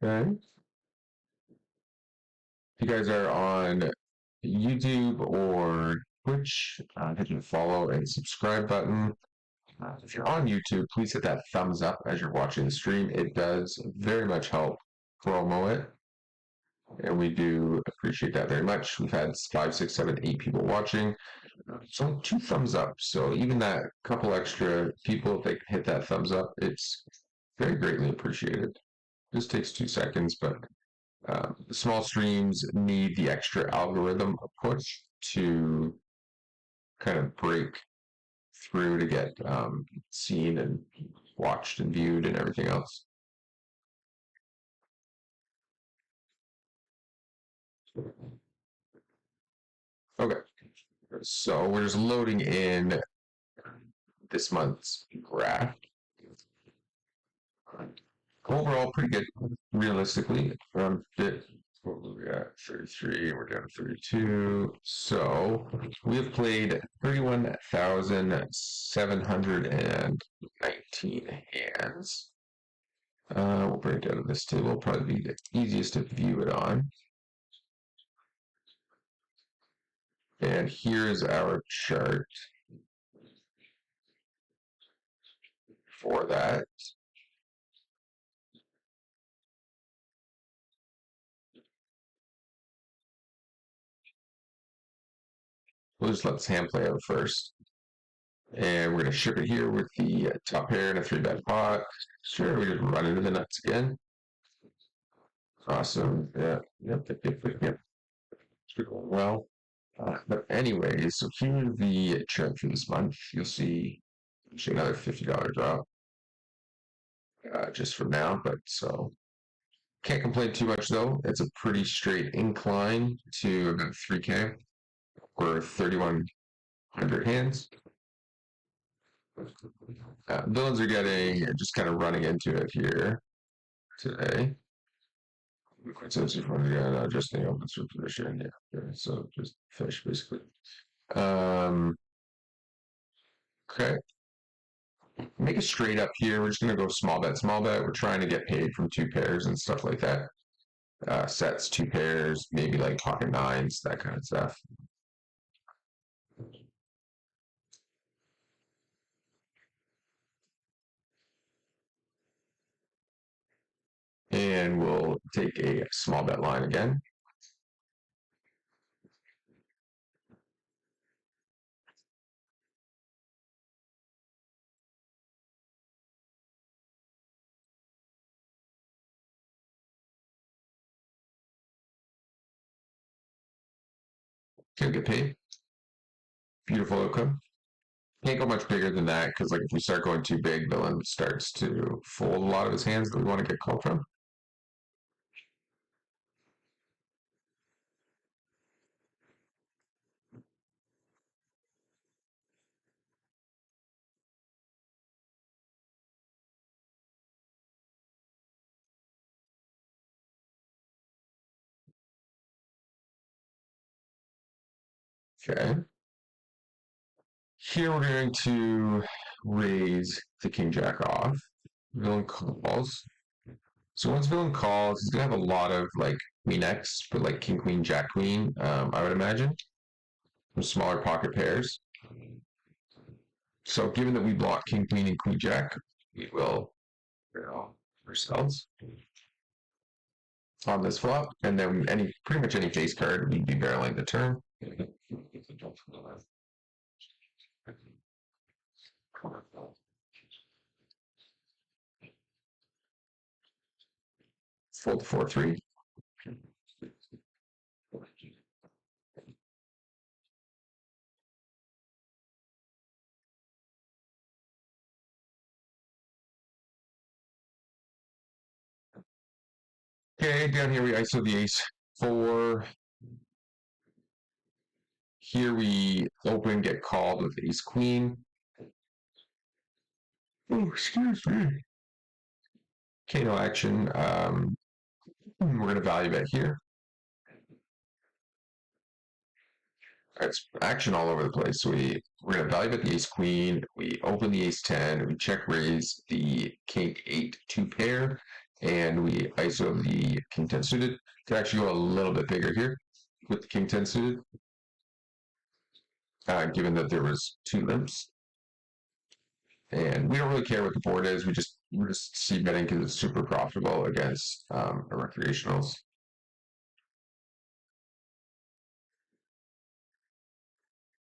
Okay. If you guys are on YouTube or Twitch, hit the follow and subscribe button. If you're on YouTube, please hit that thumbs up as you're watching the stream. It does very much help promo it, and we do appreciate that very much. We've had 5, 6, 7, 8 people watching. So 2 thumbs up. So even that couple extra people, if they hit that thumbs up, it's very greatly appreciated. Just takes 2 seconds, but small streams need the extra algorithm push to kind of break through to get seen and watched and viewed and everything else. Okay, so we're just loading in this month's graph. Overall, pretty good, realistically. What we got? 33, we're down to 32. So we have played 31,719 hands. We'll bring it down to this table, probably be the easiest to view it on. And here's our chart for that. We'll just let this hand play out first. And we're going to ship it here with the top pair and a 3-bet pot. Sure, we just run into the nuts again. Awesome. Yeah. Yep. It's going well. But anyways, so here's the chart for this month. You'll see actually another $50 drop just for now. But so can't complain too much though. It's a pretty straight incline to about 3K or 3,100 hands. Villains are getting just kind of running into it here today. So it's just the open position, yeah. So just fish basically. Okay. Make it straight up here. We're just gonna go small bet, small bet. We're trying to get paid from 2 pairs and stuff like that. Sets 2 pairs, maybe like pocket nines, that kind of stuff. And we'll take a small bet line again. Gonna get paid. Beautiful outcome. Can't go much bigger than that because, like, if we start going too big, villain starts to fold a lot of his hands that we want to get called from. Okay. Here we're going to raise the king jack off. Villain calls. So once villain calls, he's gonna have a lot of like queen X, but like king queen jack queen. I would imagine some smaller pocket pairs. So given that we block king queen and queen jack, we will barrel ourselves on this flop, and then pretty much any face card we'd be barreling the turn. Fold 4-3. Okay, down here we ISO the ace four. Here we open, get called with ace queen. Oh, excuse me. Okay, no action. We're gonna value bet here. It's action all over the place. So we're gonna value bet the ace queen. We open the ace 10. We check raise the king 8 2 pair, and we ISO the king 10 suited. Could actually go a little bit bigger here with the king 10 suited, given that there was two limps. And we don't really care what the board is. We're just c betting because it's super profitable against recreationals.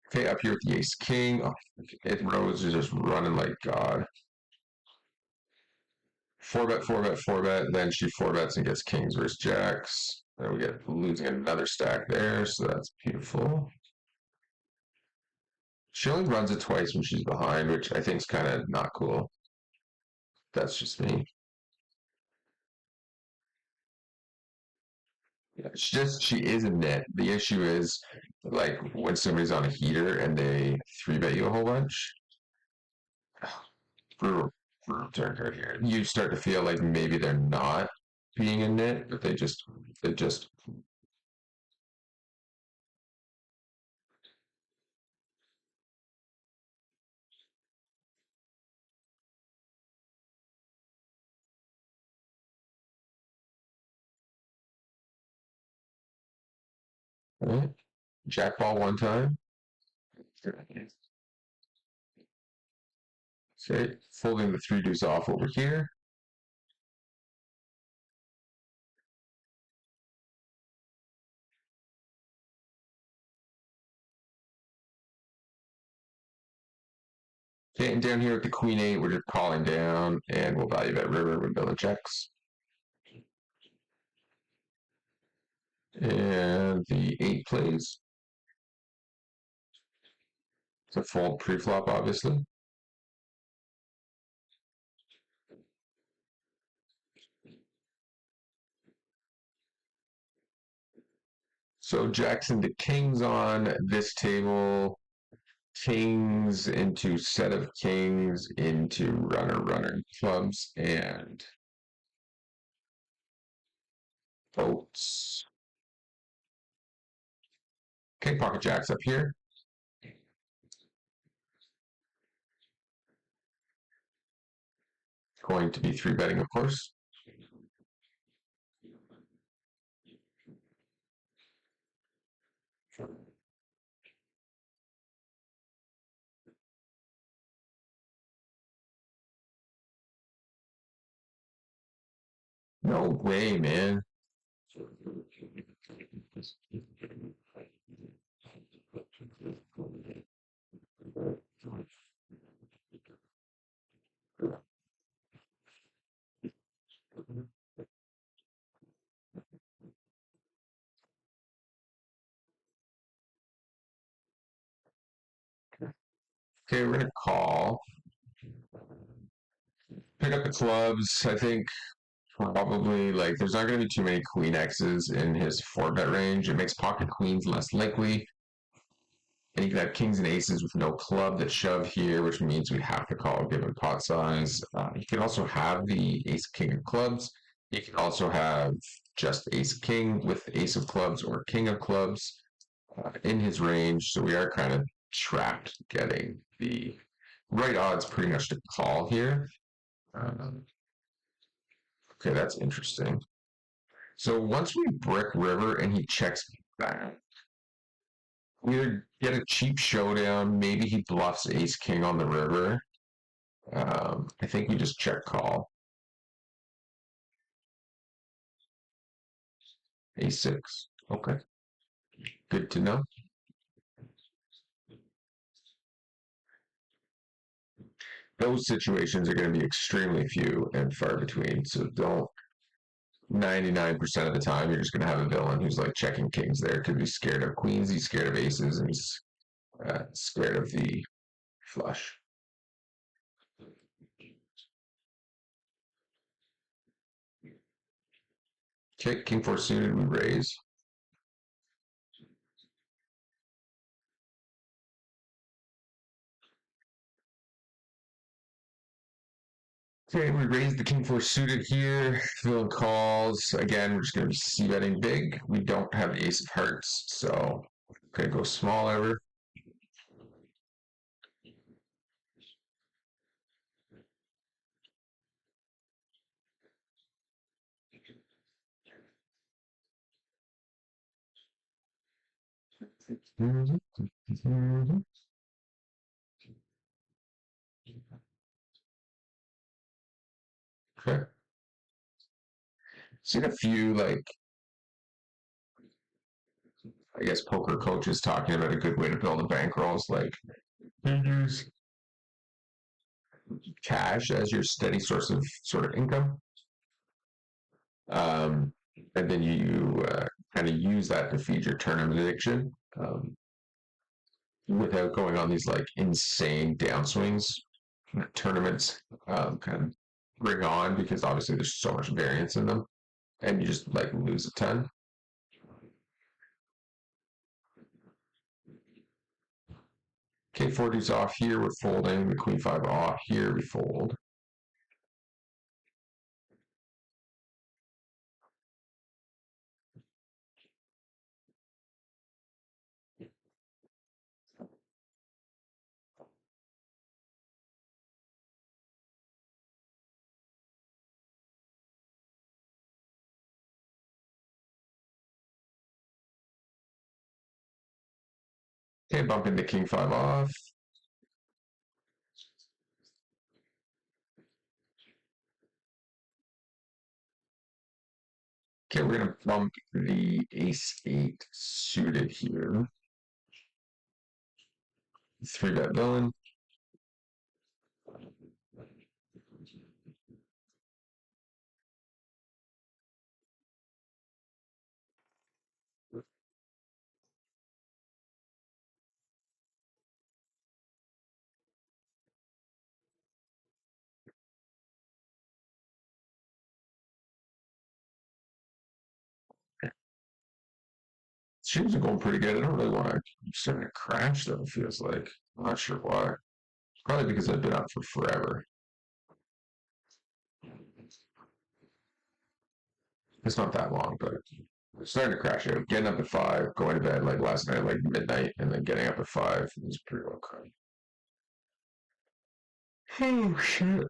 Okay, up here with the ace king. Oh, it Rose is just running like God. 4 bet, 4 bet, 4 bet. Then she 4 bets and gets kings versus jacks. Then we get losing another stack there, so that's beautiful. She only runs it twice when she's behind, which I think is kind of not cool. That's just me. Yeah, she is a net. The issue is like when somebody's on a heater and they 3 bet you a whole bunch. Brutal, brutal turn card here. You start to feel like maybe they're not being a nit, but they just right? Jackball one time. Okay, folding the 3 deuce off over here. Okay, and down here with the queen 8, we're just calling down, and we'll value bet river when villain checks. And the 8 plays. It's a fold pre-flop, obviously. So Jackson to kings on this table, kings into set of kings into runner clubs and boats. Okay, pocket jacks up here. Going to be 3 betting, of course. No way, man. Okay, we're gonna call. Pick up the clubs. I think probably like there's not going to be too many queen X's in his 4 bet range. It makes pocket queens less likely. And you can have kings and aces with no club that shove here, which means we have to call given pot size. You can also have the ace king of clubs. You can also have just ace king with ace of clubs or king of clubs in his range. So we are kind of trapped getting the right odds pretty much to call here. Okay, that's interesting. So once we brick river and he checks back, we either get a cheap showdown, maybe he bluffs ace king on the river. I think we just check call. A6. Okay. Good to know. Those situations are going to be extremely few and far between. So don't 99% of the time you're just going to have a villain who's like checking kings there because he's scared of queens, he's scared of aces, and he's scared of the flush. Okay, king four suited, we raise. Okay, we raise the king four suited here. Villain calls. Again, we're just going to be c-betting big. We don't have the ace of hearts, so okay, go small ever. Okay. Seen a few I guess poker coaches talking about a good way to build a bankroll is like you use cash as your steady source of sort of income. Um, and then you kind of use that to feed your tournament addiction without going on these like insane downswings. Tournaments kind of bring on because obviously there's so much variance in them, and you just like lose a ton. K4 deuce off here, we're folding. The queen five off here, we fold. Okay, bumping the king five off. Okay, we're gonna bump the ace eight suited here. Three bet villain. Streams are going pretty good. I don't really want to. I'm starting to crash though. It feels like I'm not sure why. Probably because I've been up for forever. It's not that long, but it's starting to crash out. Getting up at 5, going to bed like last night, like midnight, and then getting up at 5 is pretty well crazy. Oh shit!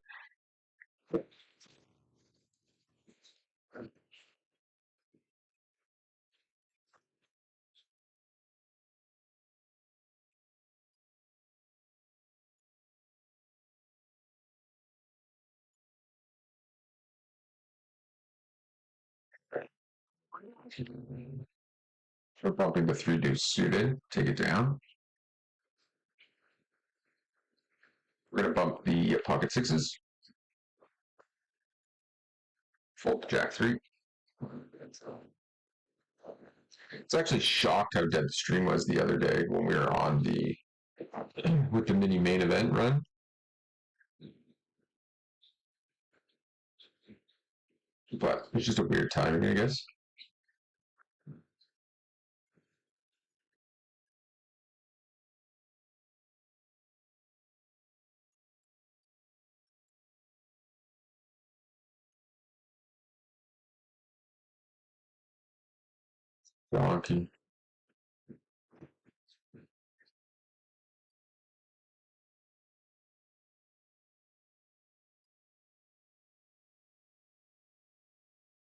We're bumping the three deuce suited. Take it down. We're gonna bump the pocket sixes. Fold jack three. It's actually shocked how dead the stream was the other day when we were on the with the mini main event run. But it's just a weird timing, I guess. Wonky.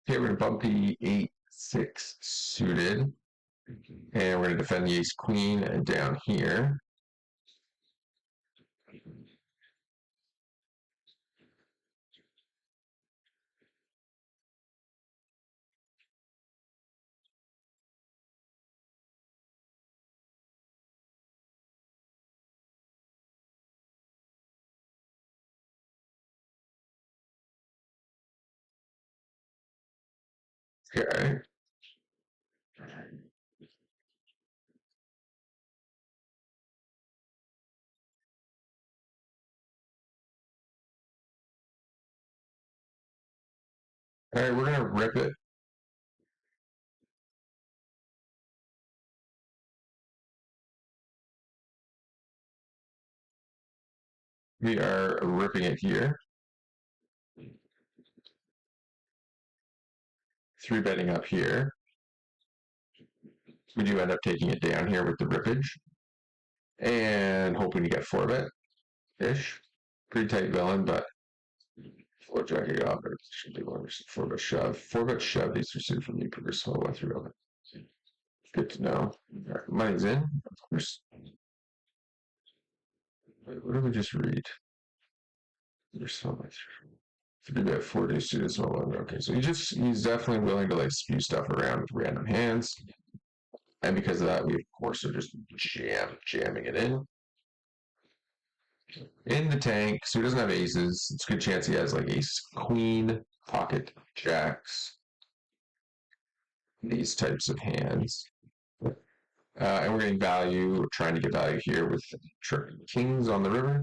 Okay, we're gonna bump the 8-6 suited, and we're gonna defend the ace queen and down here. Okay. All right, we're gonna rip it. We are ripping it here. 3-betting up here. We do end up taking it down here with the rippage. And hoping to get 4-bet-ish. Pretty tight villain, but 4-jack it up. It should be 4-bet shove. 4-bet shove needs to suit for me because I went through it. Good to know. All right, money's in, of course. Wait, what did we just read? There's so much. 3-bet 4-day suited small blind. Okay, so he's definitely willing to like spew stuff around with random hands. And because of that, we of course are just jamming it in the tank. So he doesn't have aces. It's a good chance he has like ace queen, pocket jacks, these types of hands. And we're getting value. We're trying to get value here with kings on the river.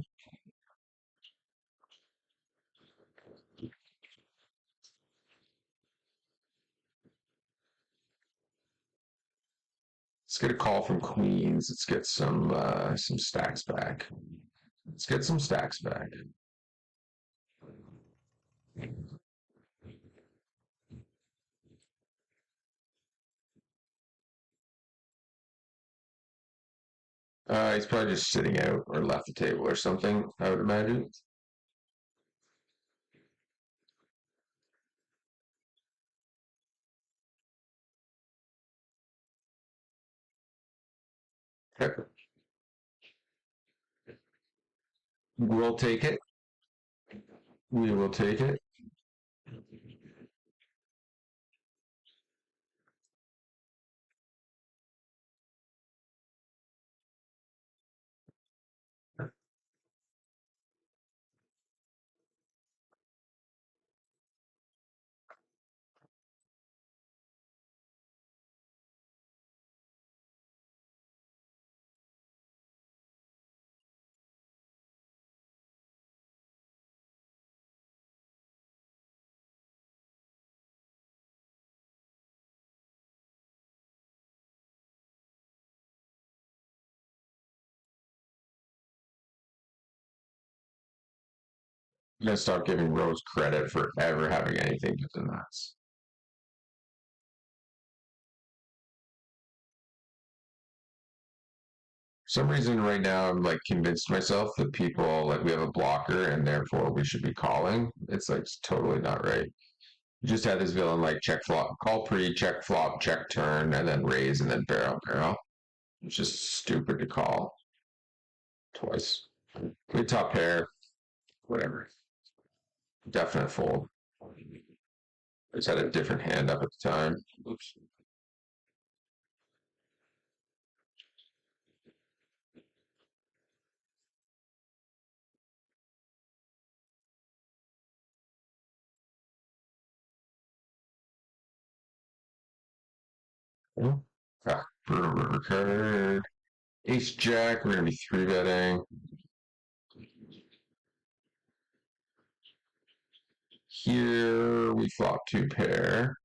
Let's get a call from queens. Let's get some stacks back. Let's get some stacks back. He's probably just sitting out or left the table or something, I would imagine. Okay. We'll take it. We will take it. I'm gonna stop giving Rose credit for ever having anything to the nuts. For some reason right now I'm like convinced myself that people like we have a blocker and therefore we should be calling. It's like totally not right. You just had this villain like check flop, call pre, check flop, check turn, and then raise and then barrel. It's just stupid to call twice. We top pair, whatever. Definite fold. I just had a different hand up at the time. Oops. River card. Ace Jack, we're gonna be 3-betting. Here we flop 2-pair.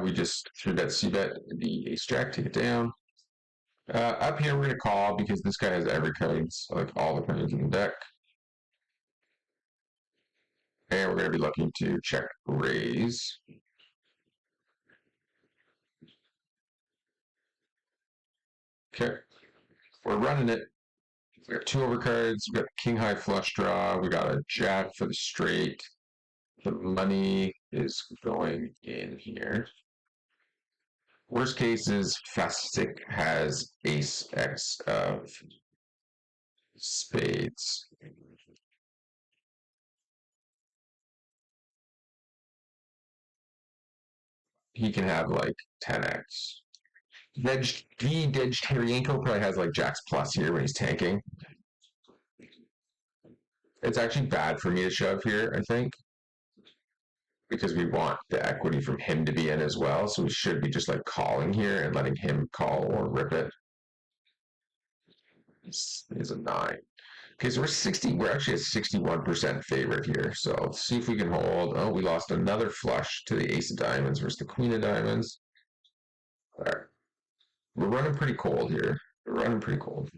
We just 3-bet C-bet the Ace Jack, take it down. Up here we're gonna call because this guy has every card, like all the cards in the deck. And we're gonna be looking to check raise. Okay, we're running it. We got 2 overcards. We got king high flush draw. We got a jack for the straight. The money is going in here. Worst case is Festick has ace X of spades. He can have like 10x. Dejdarienko probably has like jacks plus here when he's tanking. It's actually bad for me to shove here, I think, because we want the equity from him to be in as well. So we should be just like calling here and letting him call or rip it. This is a 9. Okay, so we're actually a 61% favorite here. So let's see if we can hold. Oh, we lost another flush to the ace of diamonds versus the queen of diamonds. All right. We're running pretty cold here. We're running pretty cold.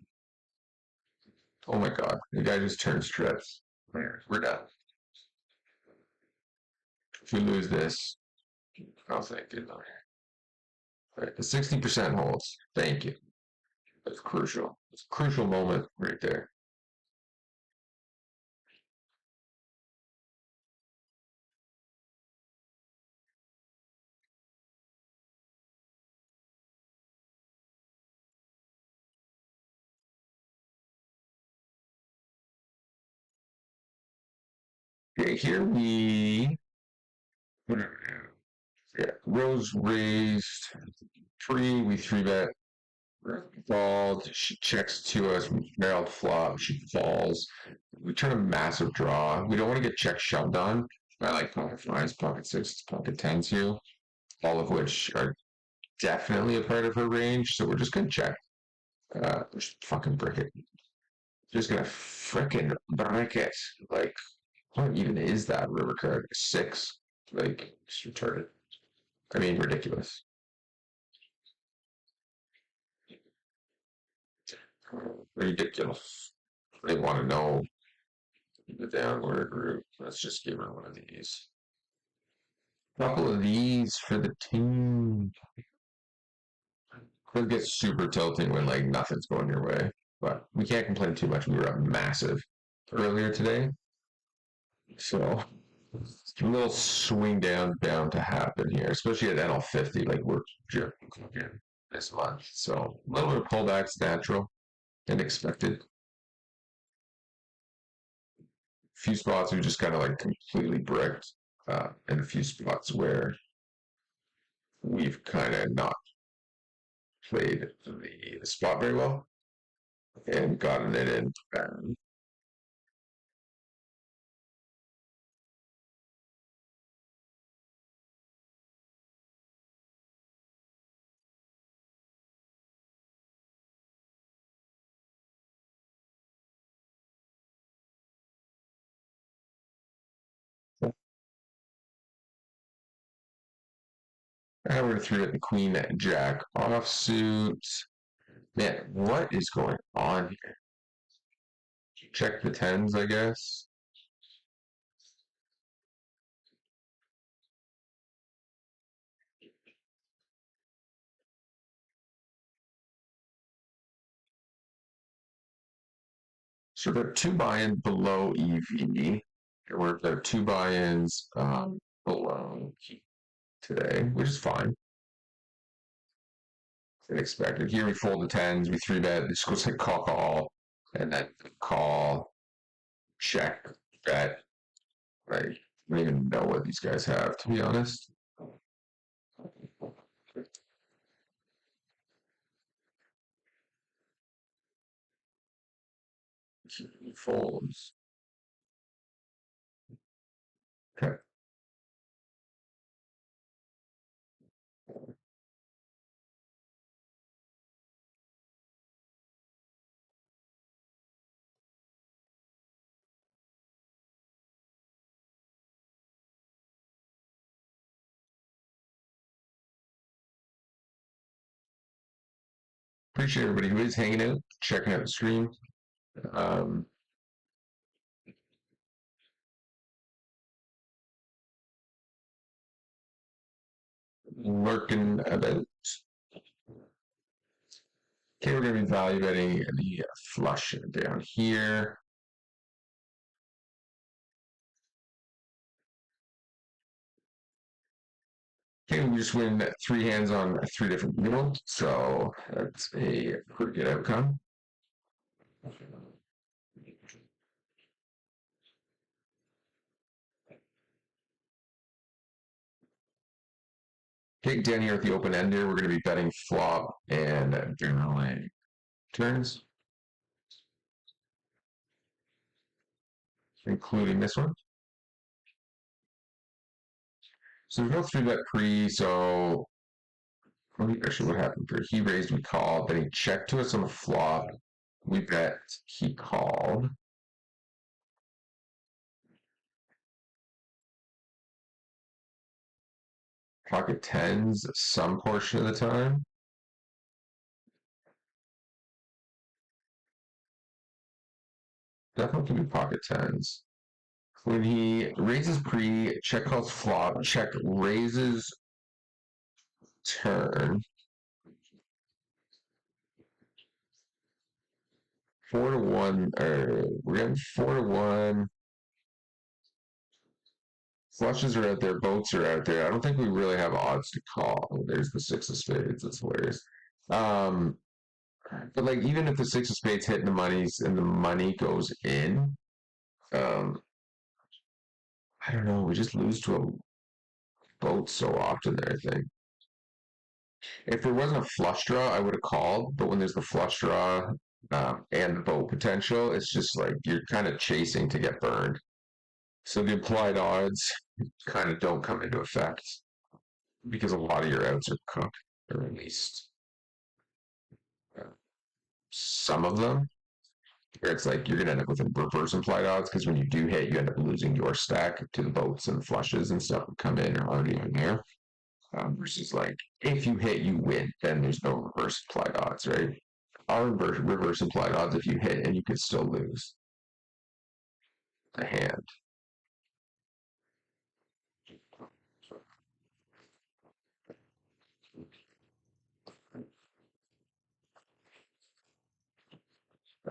Oh my god. The guy just turned strips. We're done. If we lose this, oh thank you. All right. The 60% holds. Thank you. That's crucial. It's a crucial moment right there. Okay, here we yeah, Rose raised three, we three bet called. She checks to us. We barreled flop. She falls. We turn a massive draw. We don't want to get check shoved on. I like pocket fives, pocket sixes, pocket tens here, all of which are definitely a part of her range. So we're just gonna check. Just fucking brick it. Just gonna fricking brick it. Like, what even is that river card? Six. Like, just retarded. I mean, ridiculous. Ridiculous. They want to know the downward route. Let's just give her one of these. Couple of these for the team. Could get super tilting when like nothing's going your way, but we can't complain too much. We were up massive earlier today, so a little swing down bound to happen here, especially at NL50. Like we're just this month, so a little bit of pullbacks natural and expected. A few spots we just kind of like completely bricked, and a few spots where we've kind of not played the spot very well and gotten it in. Now we're three at the queen jack offsuit. Man, what is going on here? Check the tens, I guess. So there are two buy-ins below EV. There are two buy-ins below today, which is fine. Expected. Here we fold the tens, we three bet. This goes like call, and then call, check, bet. Like, I don't even know what these guys have, to be honest. He folds. Okay. Appreciate everybody who is hanging out, checking out the stream. Um, Lurking about. Okay, we're going to be value betting the flush down here. Okay, we just win three hands on three different people, so that's a pretty good outcome. Okay, down here at the open ender, we're going to be betting flop and barreling turns, including this one. So there's no three bet pre, so actually what happened here? He raised, we called, then he checked to us on the flop. We bet, he called. Pocket tens some portion of the time. Definitely can be pocket tens. When he raises pre, check calls flop, check raises turn. 4-1, or we're getting 4-1. Flushes are out there, boats are out there. I don't think we really have odds to call. Oh, there's the six of spades. That's hilarious. Um, but like even if the six of spades hit the monies and the money goes in, um, I don't know. We just lose to a boat so often there. I think if there wasn't a flush draw, I would have called. But when there's the flush draw and the boat potential, it's just like you're kind of chasing to get burned. So the implied odds kind of don't come into effect because a lot of your outs are cooked, or at least uh, some of them. Where it's like you're gonna end up with a reverse implied odds because when you do hit, you end up losing your stack to the boats and flushes and stuff that come in or already in there. Versus like if you hit, you win. Then there's no reverse implied odds, right? Our reverse implied odds if you hit and you could still lose a hand.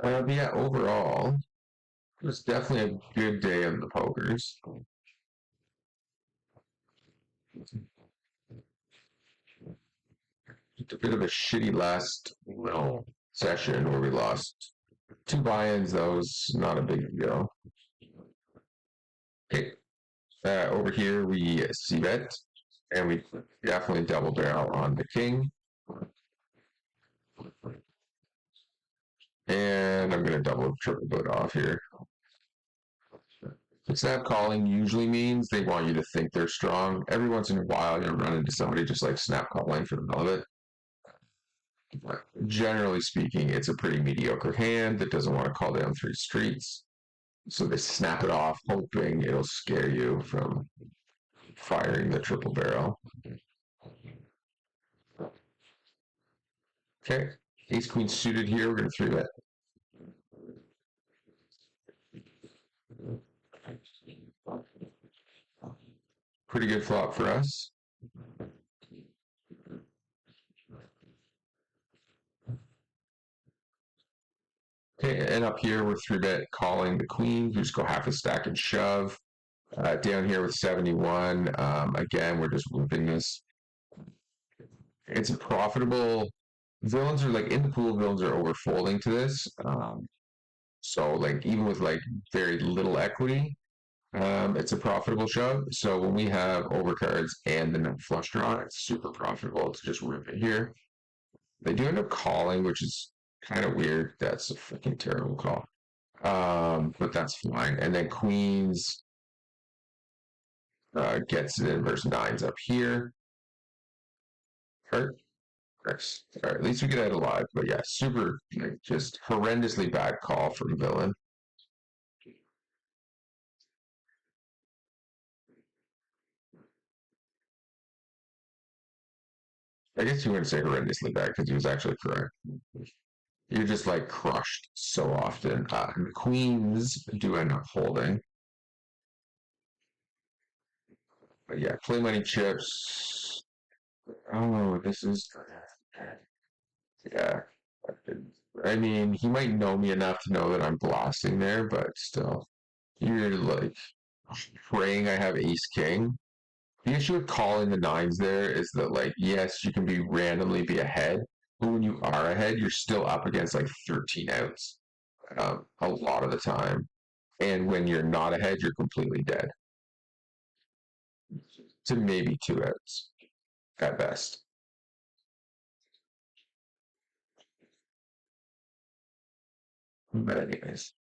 But yeah, overall, it was definitely a good day of the pokers. Just a bit of a shitty last little session where we lost two buy-ins. That was not a big deal. Okay, over here we see bet, and we definitely double barrel on the king. And I'm gonna double triple boot off here. Snap calling usually means they want you to think they're strong. Every once in a while, you'll run into somebody just like snap calling for the hell of it. But generally speaking, it's a pretty mediocre hand that doesn't want to call down three streets. So they snap it off, hoping it'll scare you from firing the triple barrel. Okay, ace queen suited here. We're gonna three bet. Pretty good flop for us. Okay, and up here we're three bet calling the queen. We just go half a stack and shove. Down here with 71, again, we're just whipping this. It's a profitable. Villains are like in the pool. Villains are overfolding to this. So like even with like very little equity, it's a profitable shove. So when we have overcards and the nut flush draw, it's super profitable to just rip it here. They do end up calling, which is kind of weird. That's a freaking terrible call. But that's fine. And then queens gets it in versus nines up here. Hurt. Nice. All right, at least we get out alive. But yeah, super, like, just horrendously bad call from villain. I guess you wouldn't say horrendously bad because he was actually correct. You're just like crushed so often. And the queens do end up holding. But yeah, play money chips. Oh, this is. Yeah. I mean, he might know me enough to know that I'm blasting there, but still. You're like praying I have ace king. The issue with calling the nines there is that, like, yes, you can be randomly be ahead, but when you are ahead, you're still up against like 13 outs a lot of the time. And when you're not ahead, you're completely dead to maybe two outs at best. But anyways,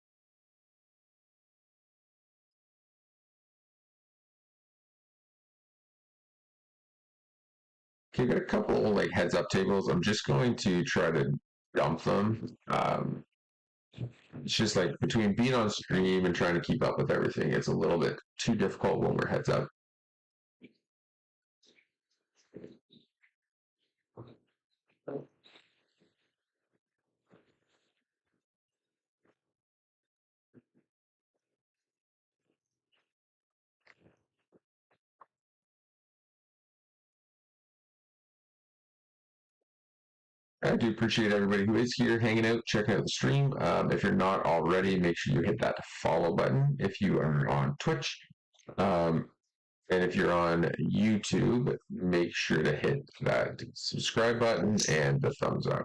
okay, got a couple like heads up tables. I'm just going to try to dump them. It's just like between being on stream and trying to keep up with everything, it's a little bit too difficult when we're heads up. I do appreciate everybody who is here hanging out, checking out the stream. If you're not already, make sure you hit that follow button if you are on Twitch. Um, and if you're on YouTube, make sure to hit that subscribe button and the thumbs up.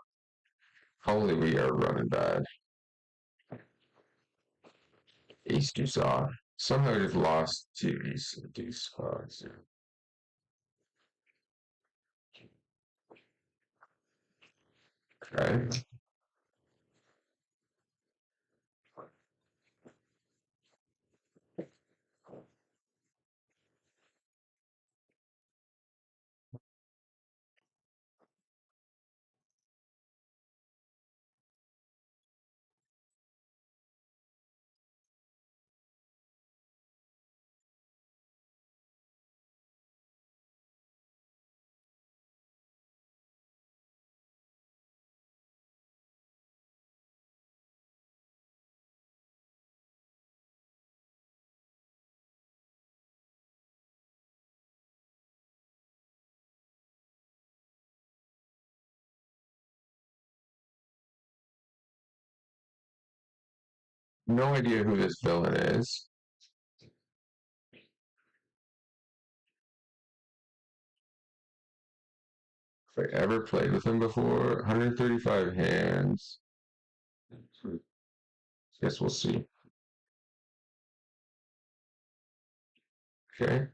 Holy, we are running bad. Ace deuce off. Somehow I just lost to ace deuce off. Okay. No idea who this villain is. If I ever played with him before, 135 hands. Guess we'll see. Okay.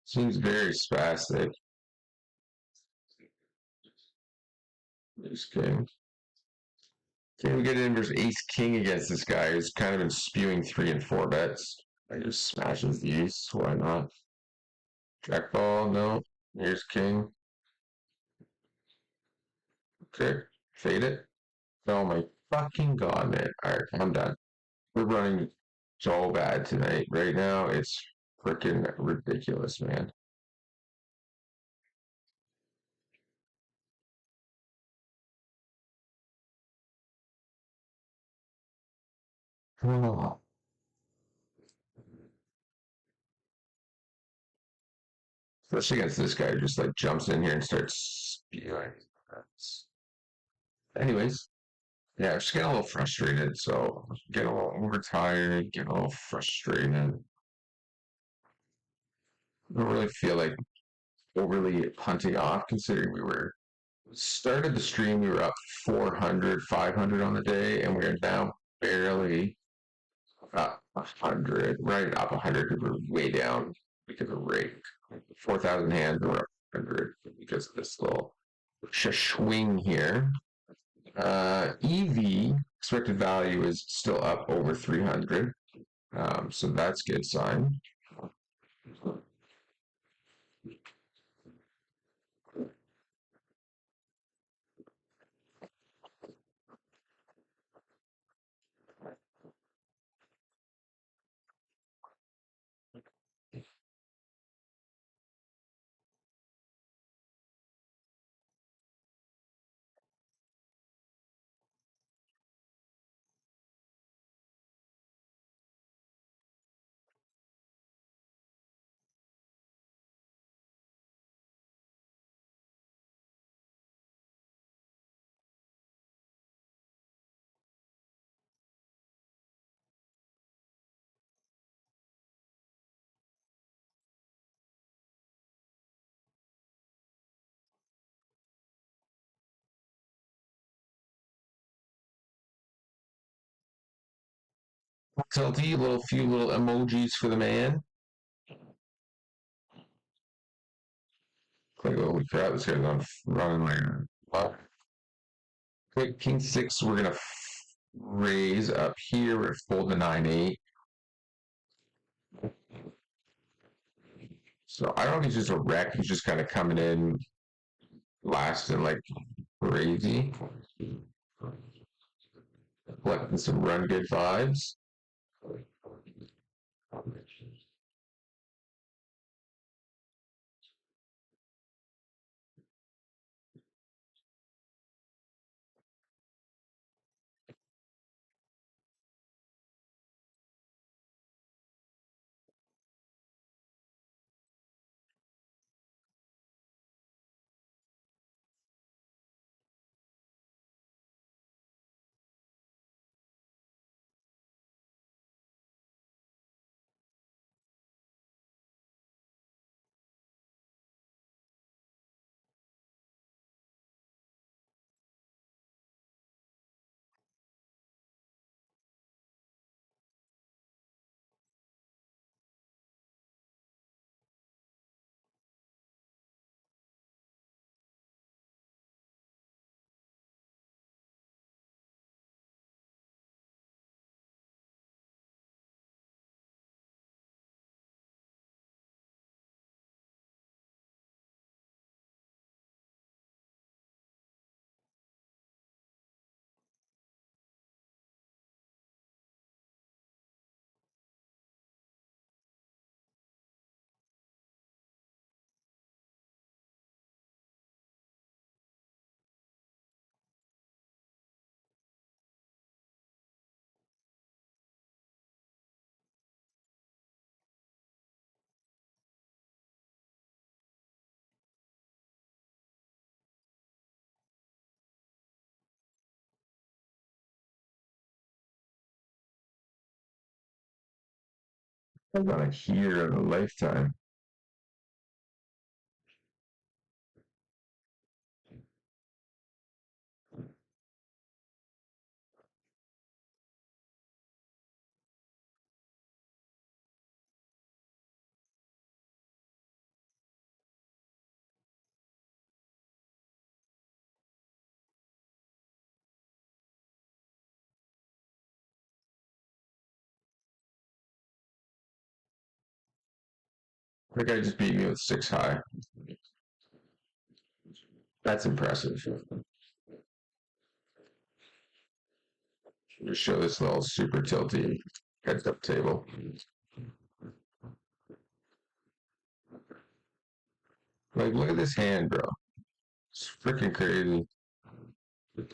Seems very spastic. Ace king. Can we get in versus ace king against this guy who's kind of been spewing 3 and 4 bets? I just smashes the ace. Why not? Jack ball, no. Here's king. Okay. Fade it. Oh my fucking god, man. Alright, I'm done. We're running so bad tonight. Right now, it's freaking ridiculous, man. Oh. Especially against this guy who just like jumps in here and starts spewing. Anyways, yeah, I'm just getting a little frustrated. So getting a little overtired, getting a little frustrated. I don't really feel like overly punting off considering we were started the stream, we were up 400, 500 on the day, and we're now barely up 100, right up 100 because we're way down because of rake. 4,000 hands, we're up 100 because of this little swing here. EV expected value is still up over 300, so that's a good sign. Tilty, little few little emojis for the man. Like, holy crap, this guy's on running like wow. Quick king six, we're gonna raise up here. We're gonna fold the 9-8. So I don't know if he's just a wreck. He's just kind of coming in last and like crazy, collecting some run good vibes. I'm on a heater of a lifetime. The guy just beat me with 6 high. That's impressive. Just show this little super tilty heads up table. Like, look at this hand, bro. It's freaking crazy.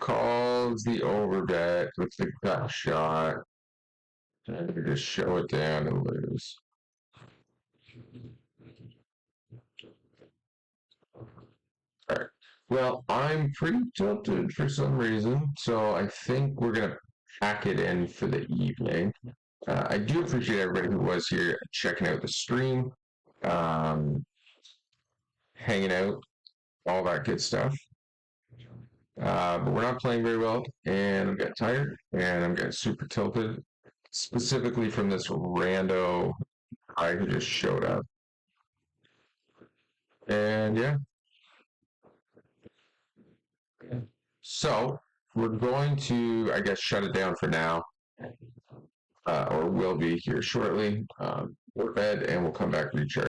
Calls the overbet with the gut shot. And just show it down and lose. All right. Well, I'm pretty tilted for some reason, so I think we're gonna pack it in for the evening. I do appreciate everybody who was here checking out the stream, um, hanging out, all that good stuff. But we're not playing very well, and I'm getting tired, and I'm getting super tilted, specifically from this rando guy who just showed up. And yeah. So we're going to, I guess, shut it down for now, or will be here shortly. We're bed, and we'll come back to recharge.